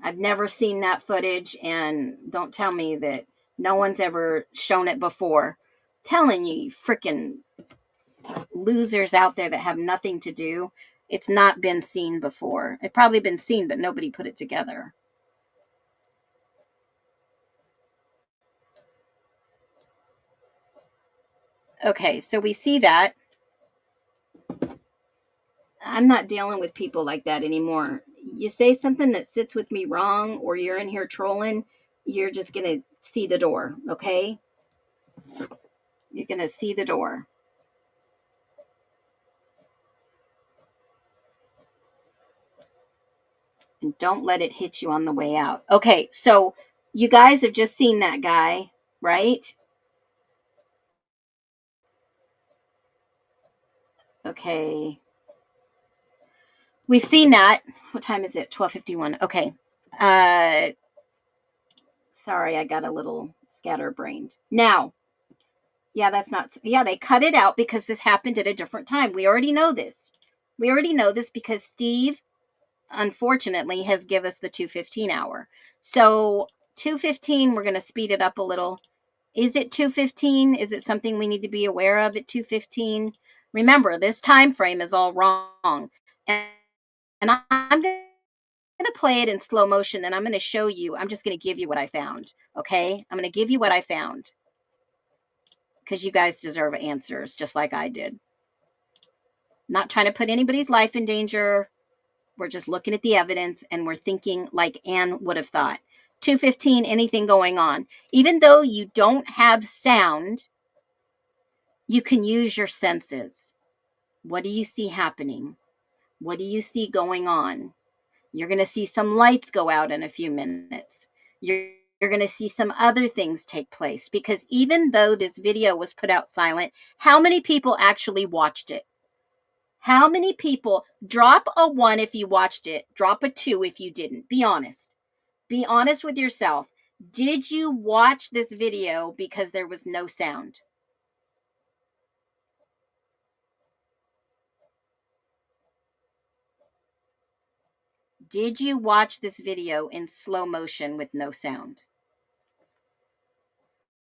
I've never seen that footage, and don't tell me that no one's ever shown it before. Telling you freaking losers out there that have nothing to do. It's not been seen before. It's probably been seen, but nobody put it together. Okay, so we see that. I'm not dealing with people like that anymore. You say something that sits with me wrong, or you're in here trolling, you're just going to see the door, okay? You're going to see the door. And don't let it hit you on the way out. Okay, so you guys have just seen that guy, right? Okay. We've seen that. What time is it? 12:51. Okay. Sorry, I got a little scatterbrained. Now, they cut it out because this happened at a different time. We already know this. We already know this because Steve, unfortunately, has given us the 2:15 hour. So 2:15, we're going to speed it up a little. Is it 2:15? Is it something we need to be aware of at 2:15? Remember, this time frame is all wrong. And I'm going to play it in slow motion, and I'm going to show you. I'm just going to give you what I found, okay? I'm going to give you what I found because you guys deserve answers just like I did. Not trying to put anybody's life in danger. We're just looking at the evidence, and we're thinking like Anne would have thought. 2:15, anything going on. Even though you don't have sound, you can use your senses. What do you see happening? What do you see going on? You're going to see some lights go out in a few minutes. You're going to see some other things take place, because even though this video was put out silent, how many people actually watched it? How many people? Drop a 1 if you watched it. Drop a 2 if you didn't. Be honest. Be honest with yourself. Did you watch this video because there was no sound? Did you watch this video in slow motion with no sound?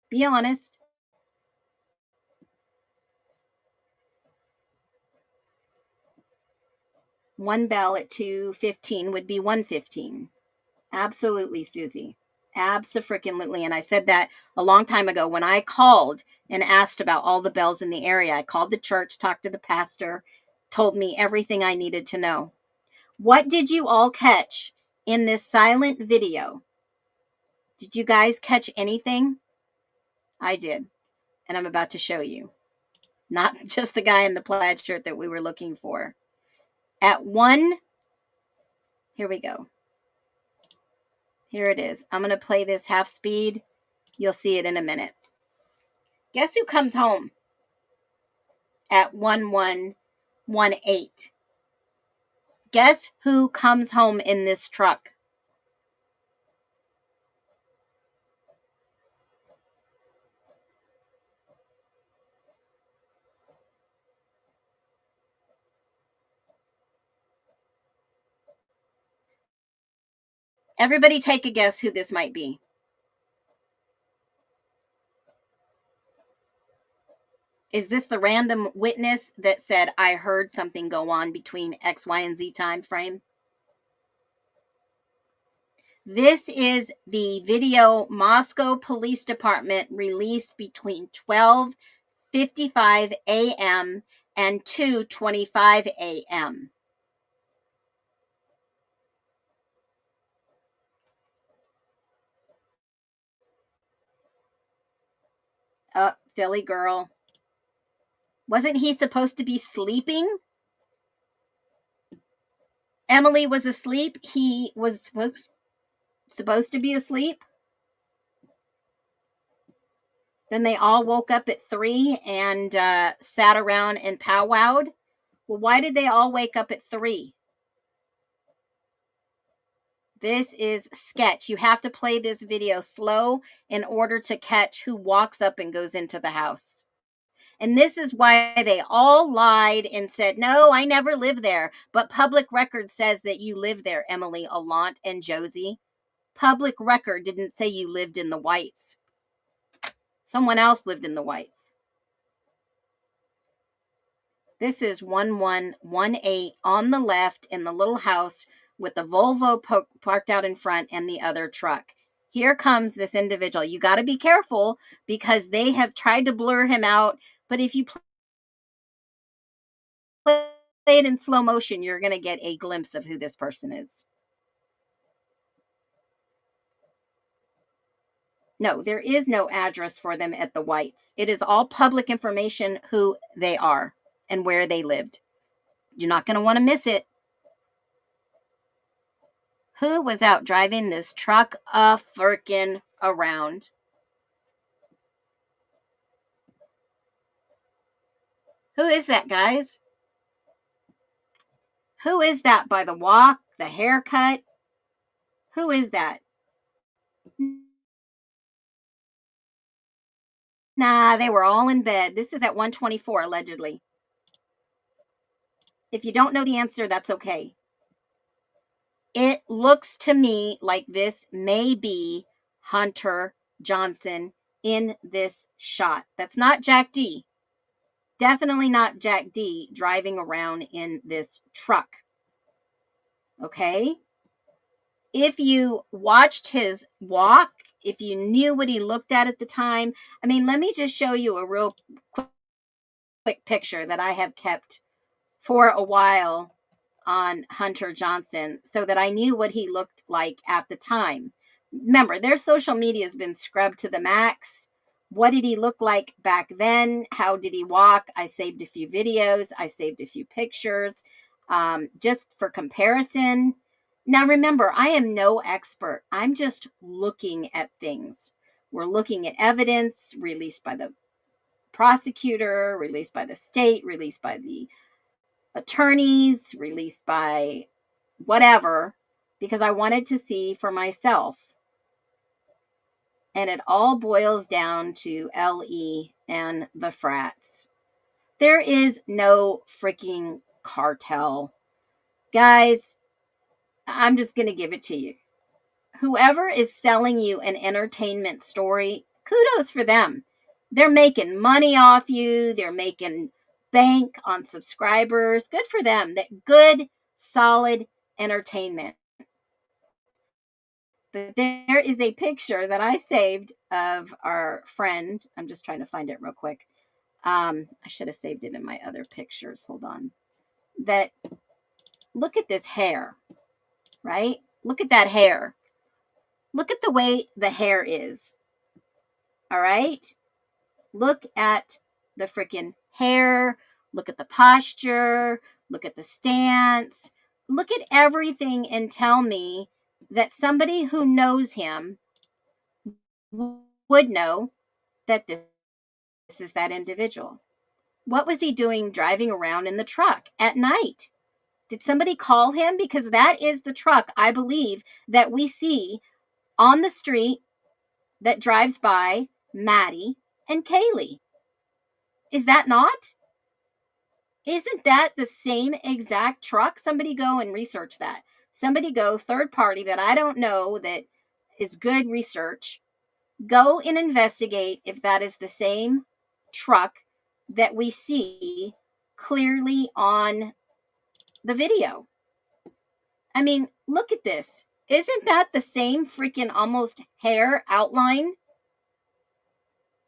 Be honest. One bell at 2:15 would be 1:15. Absolutely, Susie. Abso-freaking-lutely. And I said that a long time ago when I called and asked about all the bells in the area. I called the church, talked to the pastor, told me everything I needed to know. What did you all catch in this silent video? Did you guys catch anything? I did. And I'm about to show you. Not just the guy in the plaid shirt that we were looking for. At 1, here we go. Here it is. I'm going to play this half speed. You'll see it in a minute. Guess who comes home at 1118? Guess who comes home in this truck? Everybody take a guess who this might be. Is this the random witness that said, I heard something go on between X, Y, and Z time frame? This is the video Moscow Police Department released between 12:55 a.m. and 2:25 a.m. Philly girl. Wasn't he supposed to be sleeping? Emily was asleep. He was supposed to be asleep. Then they all woke up at 3 and sat around and powwowed. Well, why did they all wake up at 3? This is sketch. You have to play this video slow in order to catch who walks up and goes into the house. And this is why they all lied and said, no, I never lived there. But public record says that you lived there, Emily, Allant, and Josie. Public record didn't say you lived in the Whites. Someone else lived in the Whites. This is 1118 on the left in the little house with the Volvo parked out in front and the other truck. Here comes this individual. You got to be careful because they have tried to blur him out. But if you play it in slow motion, you're going to get a glimpse of who this person is. No, there is no address for them at the Whites. It is all public information who they are and where they lived. You're not going to want to miss it. Who was out driving this truck frickin' around? Who is that, guys? Who is that by the walk, the haircut? Who is that? Nah, they were all in bed. This is at 124, allegedly. If you don't know the answer, that's okay. It looks to me like this may be Hunter Johnson in this shot. That's not Jack D. Definitely not Jack D driving around in this truck. Okay? If you watched his walk, if you knew what he looked at the time, I mean, let me just show you a real quick picture that I have kept for a while on Hunter Johnson so that I knew what he looked like at the time. Remember, their social media has been scrubbed to the max. What did he look like back then? How did he walk? I saved a few videos. I saved a few pictures just for comparison. Now, remember, I am no expert. I'm just looking at things. We're looking at evidence released by the prosecutor, released by the state, released by the attorneys, released by whatever, because I wanted to see for myself. And it all boils down to LE and the frats. There is no freaking cartel. Guys, I'm just going to give it to you. Whoever is selling you an entertainment story, kudos for them. They're making money off you. They're making bank on subscribers. Good for them. That good, solid entertainment. But there is a picture that I saved of our friend. I'm just trying to find it real quick. I should have saved it in my other pictures. Hold on. That, look at this hair, right? Look at that hair. Look at the way the hair is. All right? Look at the freaking hair. Look at the posture. Look at the stance. Look at everything and tell me that somebody who knows him would know that this is that individual. What was he doing driving around in the truck at night? Did somebody call him? Because that is the truck, I believe, that we see on the street that drives by Maddie and Kaylee. Is that not? Isn't that the same exact truck? Somebody go and research that. Somebody go third party that I don't know that is good research. Go and investigate if that is the same truck that we see clearly on the video. I mean, look at this. Isn't that the same freaking almost hair outline?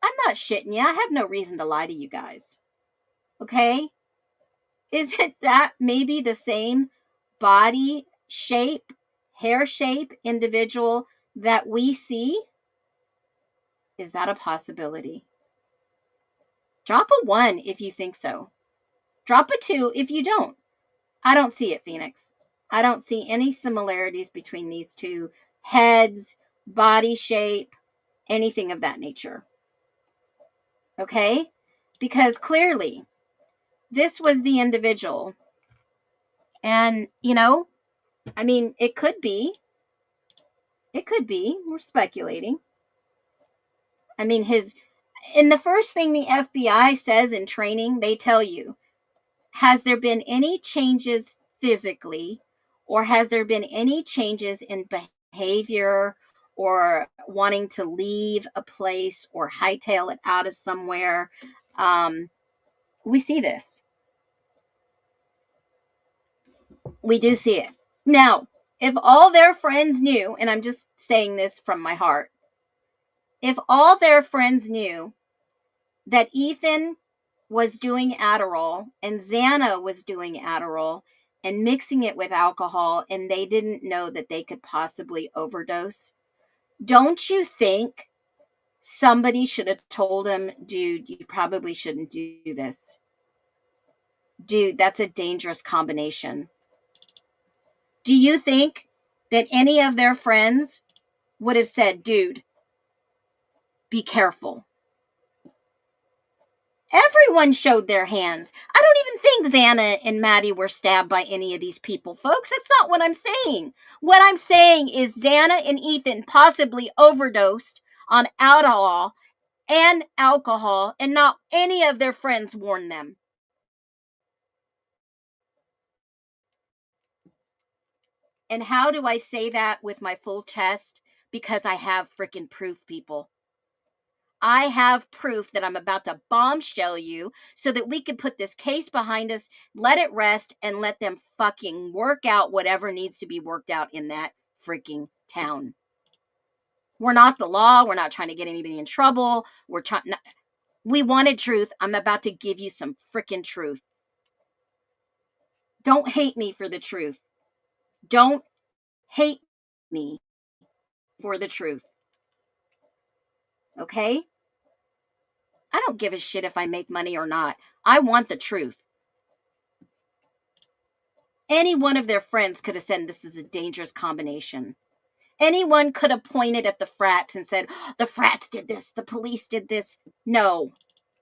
I'm not shitting you. I have no reason to lie to you guys. Okay? Isn't that maybe the same body shape, hair shape individual that we see? Is that a possibility? Drop a 1 if you think so. Drop a 2 if you don't. I don't see it, Phoenix. I don't see any similarities between these two heads, body shape, anything of that nature. Okay? Because clearly, this was the individual. And, you know, I mean, it could be. It could be. We're speculating. I mean, and the first thing the FBI says in training, they tell you, has there been any changes physically, or has there been any changes in behavior or wanting to leave a place or hightail it out of somewhere? We see this. We do see it. Now, if all their friends knew, and I'm just saying this from my heart, if all their friends knew that Ethan was doing Adderall and Xana was doing Adderall and mixing it with alcohol, and they didn't know that they could possibly overdose, don't you think somebody should have told him, dude, you probably shouldn't do this? Dude, that's a dangerous combination. Do you think that any of their friends would have said, dude, be careful? Everyone showed their hands. I don't even think Xana and Maddie were stabbed by any of these people, folks. That's not what I'm saying. What I'm saying is Xana and Ethan possibly overdosed on Adderall and alcohol, and not any of their friends warned them. And how do I say that with my full chest? Because I have freaking proof, people. I have proof that I'm about to bombshell you so that we can put this case behind us, let it rest, and let them fucking work out whatever needs to be worked out in that freaking town. We're not the law. We're not trying to get anybody in trouble. We wanted truth. I'm about to give you some freaking truth. Don't hate me for the truth. Don't hate me for the truth. Okay? I don't give a shit if I make money or not. I want the truth. Any one of their friends could have said this is a dangerous combination. Anyone could have pointed at the frats and said, oh, the frats did this, the police did this. No,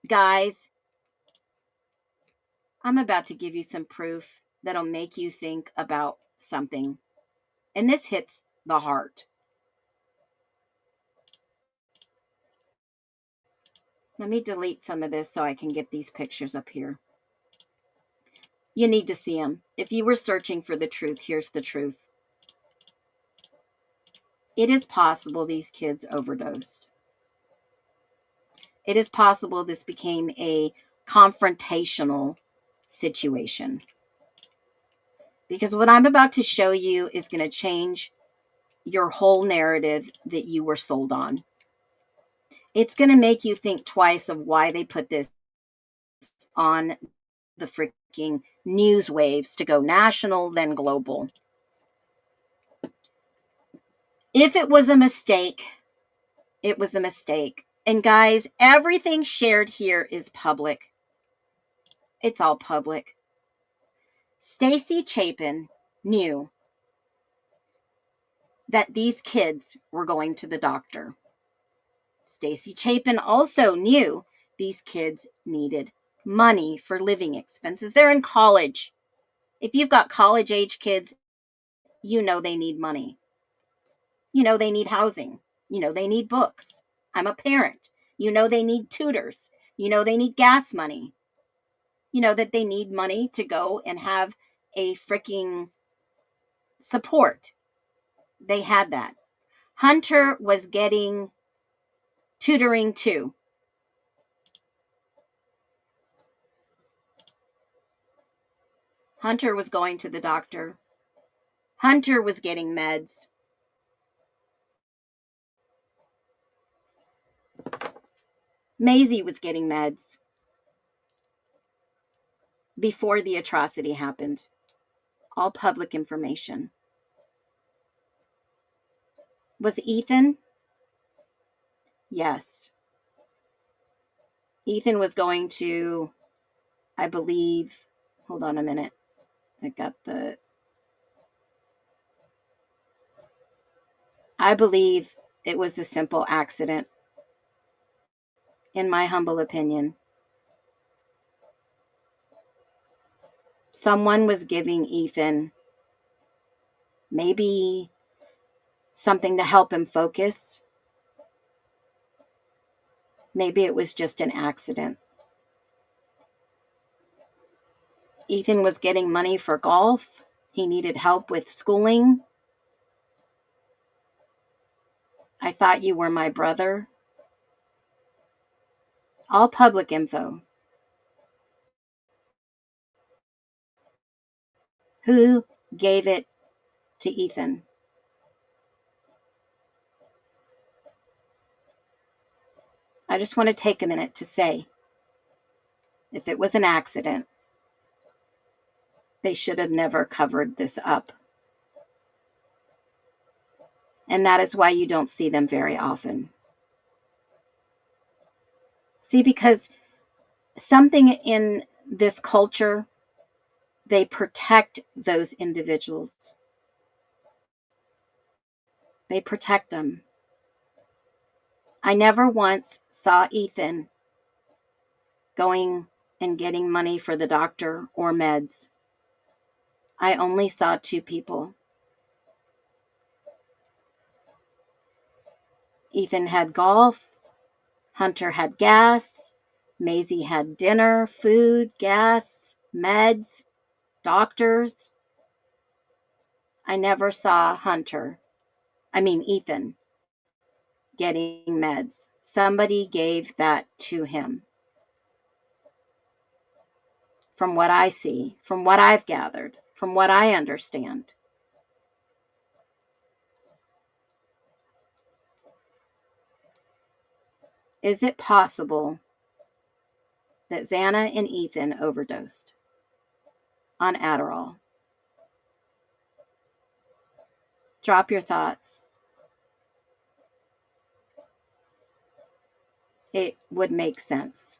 guys, I'm about to give you some proof that'll make you think about something. And this hits the heart. Let me delete some of this so I can get these pictures up here. You need to see them. If you were searching for the truth, here's the truth. It is possible these kids overdosed. It is possible this became a confrontational situation. Because what I'm about to show you is going to change your whole narrative that you were sold on. It's going to make you think twice of why they put this on the freaking news waves to go national, then global. If it was a mistake, it was a mistake. And guys, everything shared here is public. It's all public. Stacy Chapin knew that these kids were going to the doctor. Stacy Chapin also knew these kids needed money for living expenses. They're in college. If you've got college-age kids, you know they need money. You know they need housing. You know they need books. I'm a parent. You know they need tutors. You know they need gas money. You know that they need money to go and have a freaking support. They had that. Hunter was getting tutoring too. Hunter was going to the doctor. Hunter was getting meds. Maisie was getting meds before the atrocity happened. All public information. Was Ethan? Yes. Ethan was going to, I believe, hold on a minute. I believe it was a simple accident, in my humble opinion. Someone was giving Ethan maybe something to help him focus. Maybe it was just an accident. Ethan was getting money for golf. He needed help with schooling. I thought you were my brother. All public info. Who gave it to Ethan? I just want to take a minute to say, if it was an accident, they should have never covered this up. And that is why you don't see them very often. See, because something in this culture, they protect those individuals. They protect them. I never once saw Ethan going and getting money for the doctor or meds. I only saw two people. Ethan had golf, Hunter had gas, Maisie had dinner, food, gas, meds, doctors. I never saw Ethan, getting meds. Somebody gave that to him. From what I see, from what I've gathered, from what I understand. Is it possible that Xana and Ethan overdosed on Adderall? Drop your thoughts. It would make sense.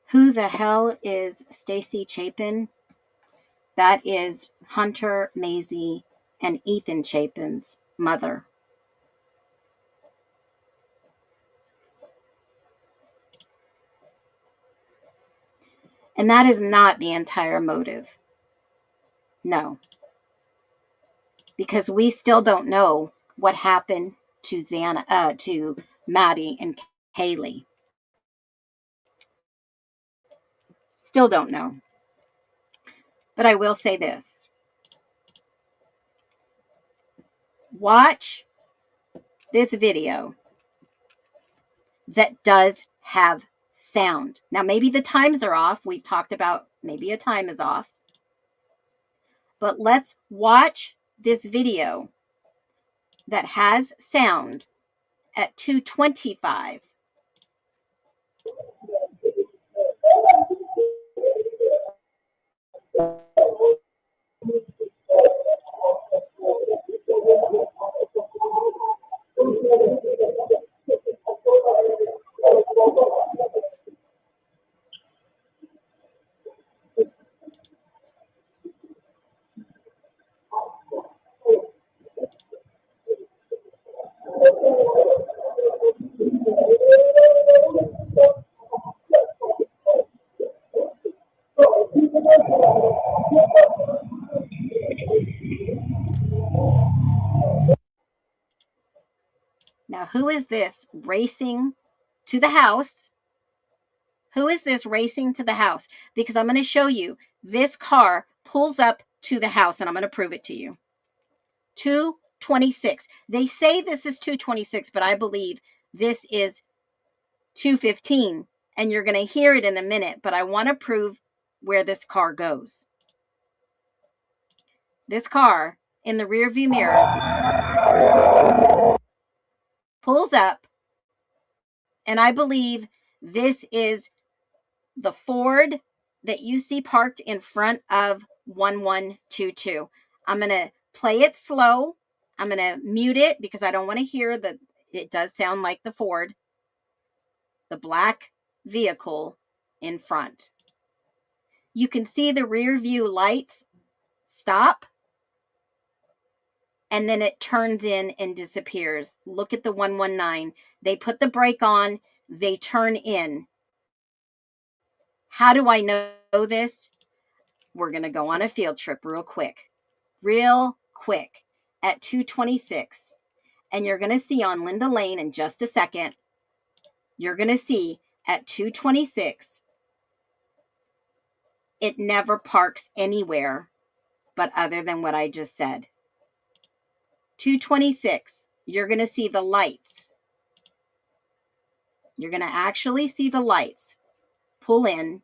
Who the hell is Stacy Chapin? That is Hunter, Maisie, and Ethan Chapin's mother. And that is not the entire motive. No. Because we still don't know what happened to to Maddie and Kaylee. Still don't know. But I will say this. Watch this video that does have sound. Now, maybe the times are off. We've talked about maybe a time is off. But let's watch this video that has sound at 2:25. Now, who is this racing to the house? Who is this racing to the house? Because I'm going to show you this car pulls up to the house, and I'm going to prove it to you. 2:26. They say this is 2:26, but I believe this is 2:15, and you're going to hear it in a minute, but I want to prove where this car goes. This car in the rearview mirror pulls up, and I believe this is the Ford that you see parked in front of 1122. I'm going to play it slow I'm going to mute it because I don't want to hear that. It does sound like the Ford, the black vehicle in front. You can see the rear view lights stop, and then it turns in and disappears. Look at the 119. They put the brake on, they turn in. How do I know this? We're going to go on a field trip real quick at 2:26. And you're going to see on Linda Lane in just a second, you're going to see at 2:26, it never parks anywhere but other than what I just said. 2:26, you're going to see the lights. You're going to actually see the lights pull in.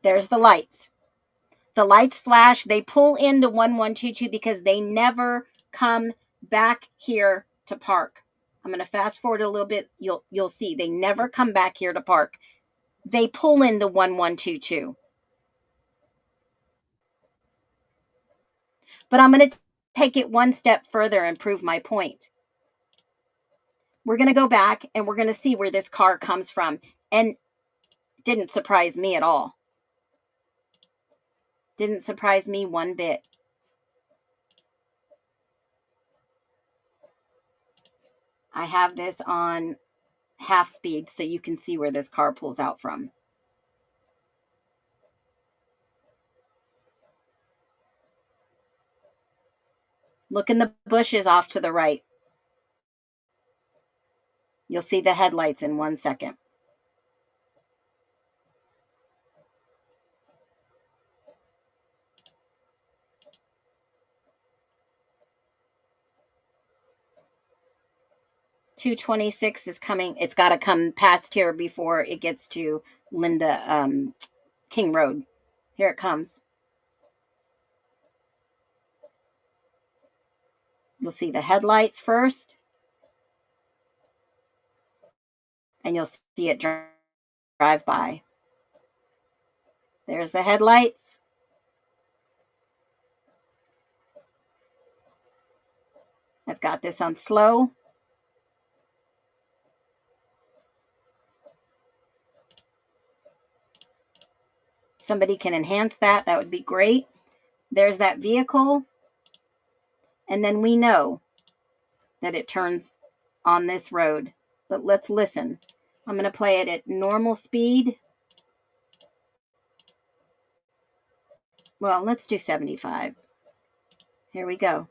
There's the lights. The lights flash. They pull into 1122 because they never come back here to park. I'm going to fast forward a little bit. You'll see they never come back here to park. They pull into 1122. But I'm going to take it one step further and prove my point. We're going to go back and we're going to see where this car comes from. And it didn't surprise me at all. Didn't surprise me one bit. I have this on half speed so you can see where this car pulls out from. Look in the bushes off to the right. You'll see the headlights in 1 second. .226 is coming. It's got to come past here before it gets to Linda King Road. Here it comes. You'll see the headlights first. And you'll see it drive by. There's the headlights. I've got this on slow. Somebody can enhance that. That would be great. There's that vehicle. And then we know that it turns on this road. But let's listen. I'm going to play it at normal speed. Well, let's do 75. Here we go.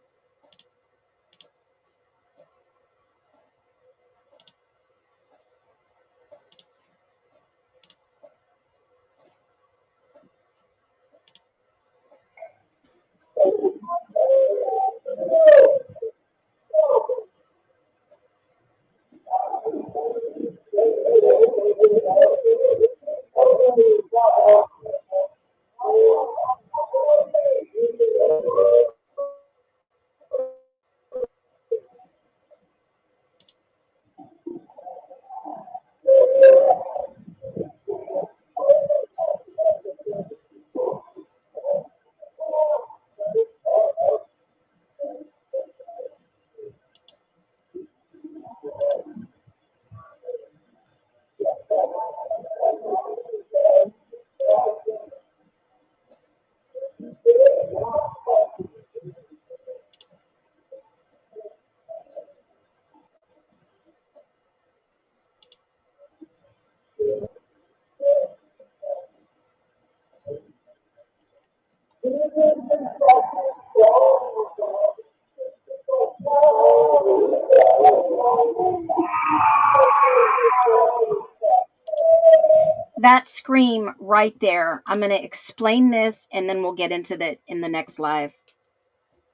That scream right there, I'm going to explain this and then we'll get into it in the next live.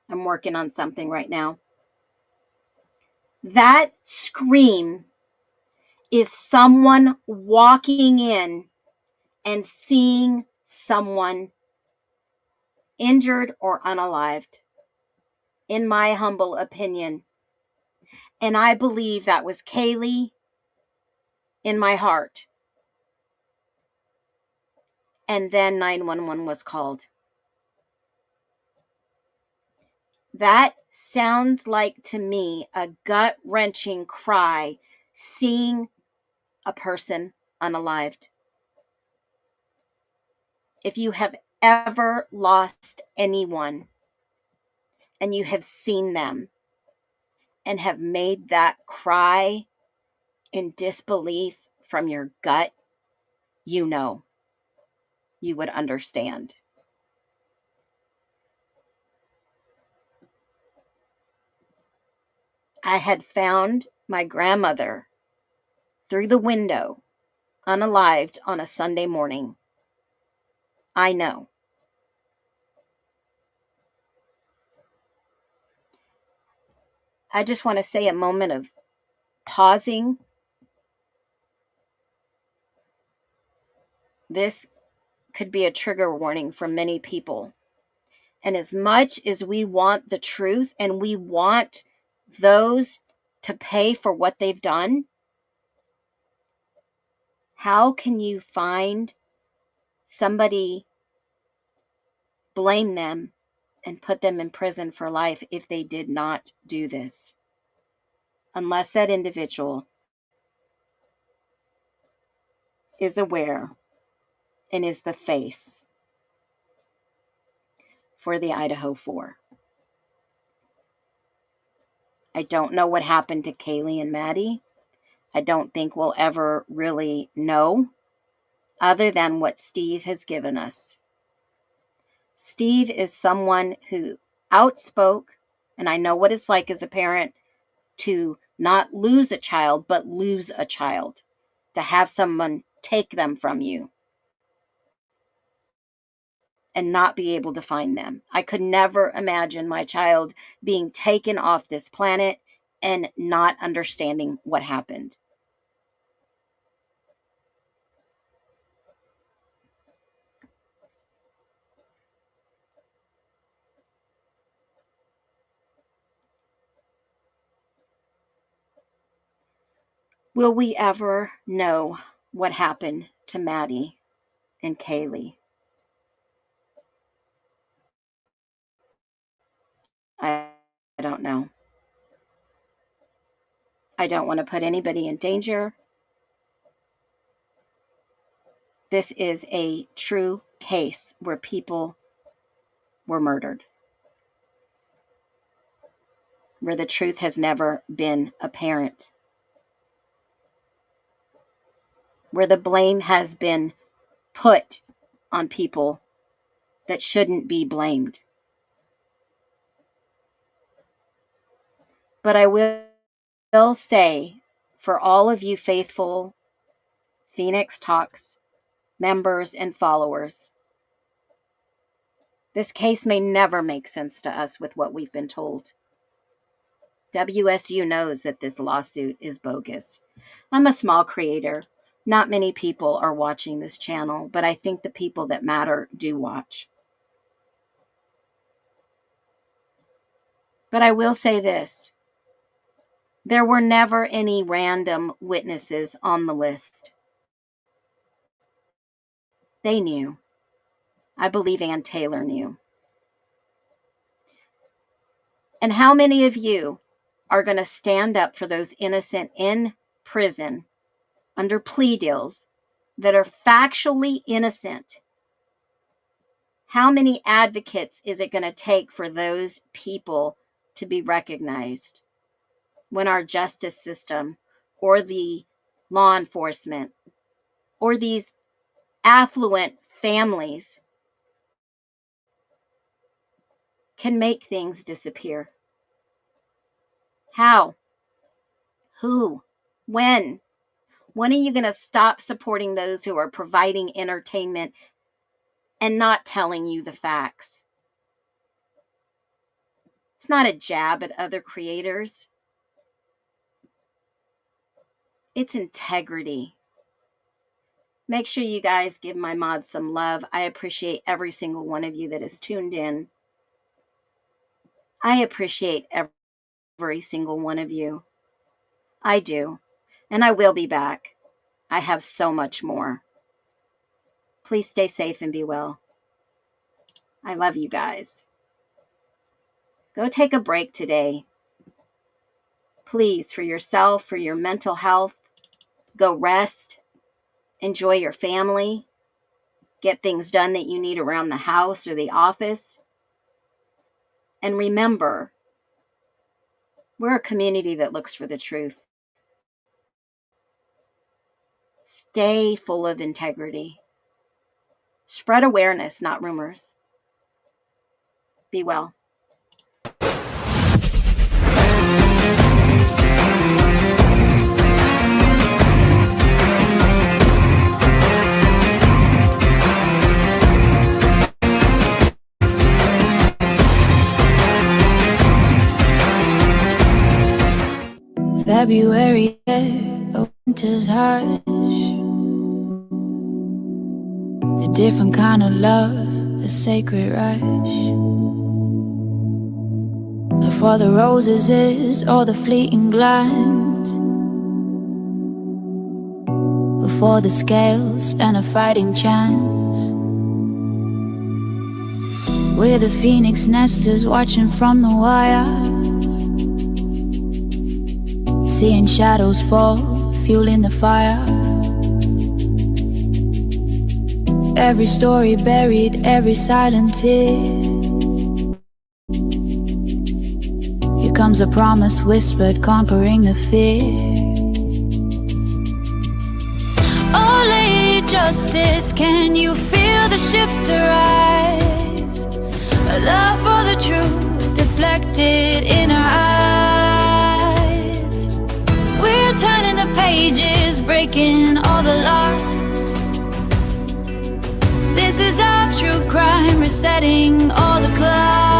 I'm working on something right now. That scream is someone walking in and seeing someone injured or unalived, in my humble opinion. And I believe that was Kaylee in my heart. And then 911 was called. That sounds like to me a gut-wrenching cry, seeing a person unalived. If you have ever lost anyone and you have seen them and have made that cry in disbelief from your gut, you know, you would understand. I had found my grandmother through the window, unalived, on a Sunday morning. I know. I just want to say a moment of pausing. This could be a trigger warning for many people. And as much as we want the truth and we want those to pay for what they've done, how can you find somebody, blame them, and put them in prison for life if they did not do this? Unless that individual is aware and is the face for the Idaho 4. I don't know what happened to Kaylee and Maddie. I don't think we'll ever really know, other than what Steve has given us. Steve is someone who outspoke, and I know what it's like as a parent to not lose a child, but lose a child, to have someone take them from you and not be able to find them. I could never imagine my child being taken off this planet and not understanding what happened. Will we ever know what happened to Maddie and Kaylee? I don't know. I don't want to put anybody in danger. This is a true case where people were murdered, where the truth has never been apparent, where the blame has been put on people that shouldn't be blamed. But I will say, for all of you faithful Phoenix Talks members and followers, this case may never make sense to us with what we've been told. WSU knows that this lawsuit is bogus. I'm a small creator. Not many people are watching this channel, but I think the people that matter do watch. But I will say this. There were never any random witnesses on the list. They knew. I believe Ann Taylor knew. And how many of you are going to stand up for those innocent in prison under plea deals that are factually innocent? How many advocates is it going to take for those people to be recognized when our justice system or the law enforcement or these affluent families can make things disappear? How? Who? When? When are you going to stop supporting those who are providing entertainment and not telling you the facts? It's not a jab at other creators. It's integrity. Make sure you guys give my mod some love. I appreciate every single one of you that is tuned in. I appreciate every single one of you. I do. And I will be back. I have so much more. Please stay safe and be well. I love you guys. Go take a break today. Please, for yourself, for your mental health, go rest. Enjoy your family. Get things done that you need around the house or the office. And remember, we're a community that looks for the truth. Stay full of integrity. Spread awareness, not rumors. Be well. February air, a winter's harsh. A different kind of love, a sacred rush. For the roses is all the fleeting glance. Before the scales and a fighting chance. We're the phoenix nesters watching from the wire. Seeing shadows fall, fueling the fire. Every story buried, every silent tear. Here comes a promise whispered, conquering the fear. Oh, Lady Justice, can you feel the shift arise? A love for the truth deflected in our eyes. We're turning the pages, breaking all the locks. This is our true crime, resetting all the clocks.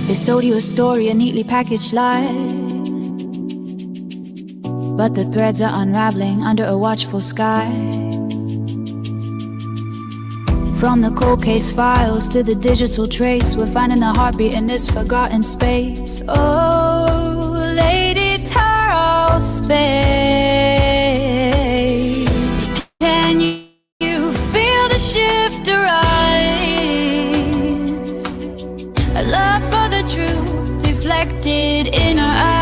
They sold you a story, a neatly packaged lie. But the threads are unraveling under a watchful sky. From the cold case files to the digital trace, we're finding a heartbeat in this forgotten space. Oh, Lady Taro space. Can you feel the shift arise? A love for the truth reflected in our eyes.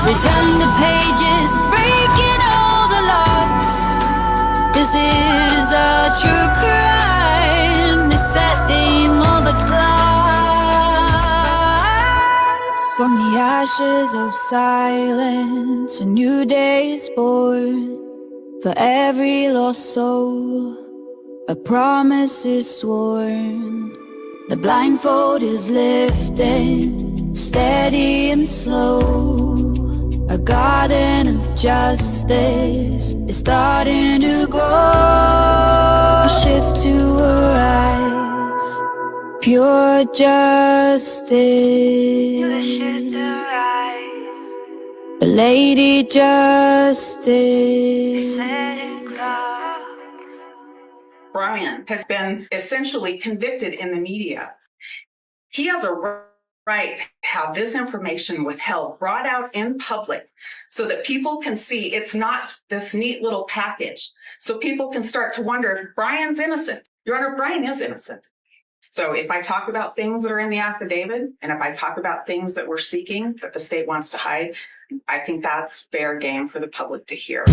Returning the pages, breaking all the locks. This is a true crime, resetting all the clocks. From the ashes of silence, a new day is born. For every lost soul, a promise is sworn. The blindfold is lifted, steady and slow. A garden of justice is starting to grow. A shift to arise, pure justice. A shift to rise, Lady Justice. Brian has been essentially convicted in the media. He has a right to have this information withheld, brought out in public, so that people can see it's not this neat little package. So people can start to wonder if Brian's innocent. Your Honor, Brian is innocent. So if I talk about things that are in the affidavit, and if I talk about things that we're seeking that the state wants to hide, I think that's fair game for the public to hear.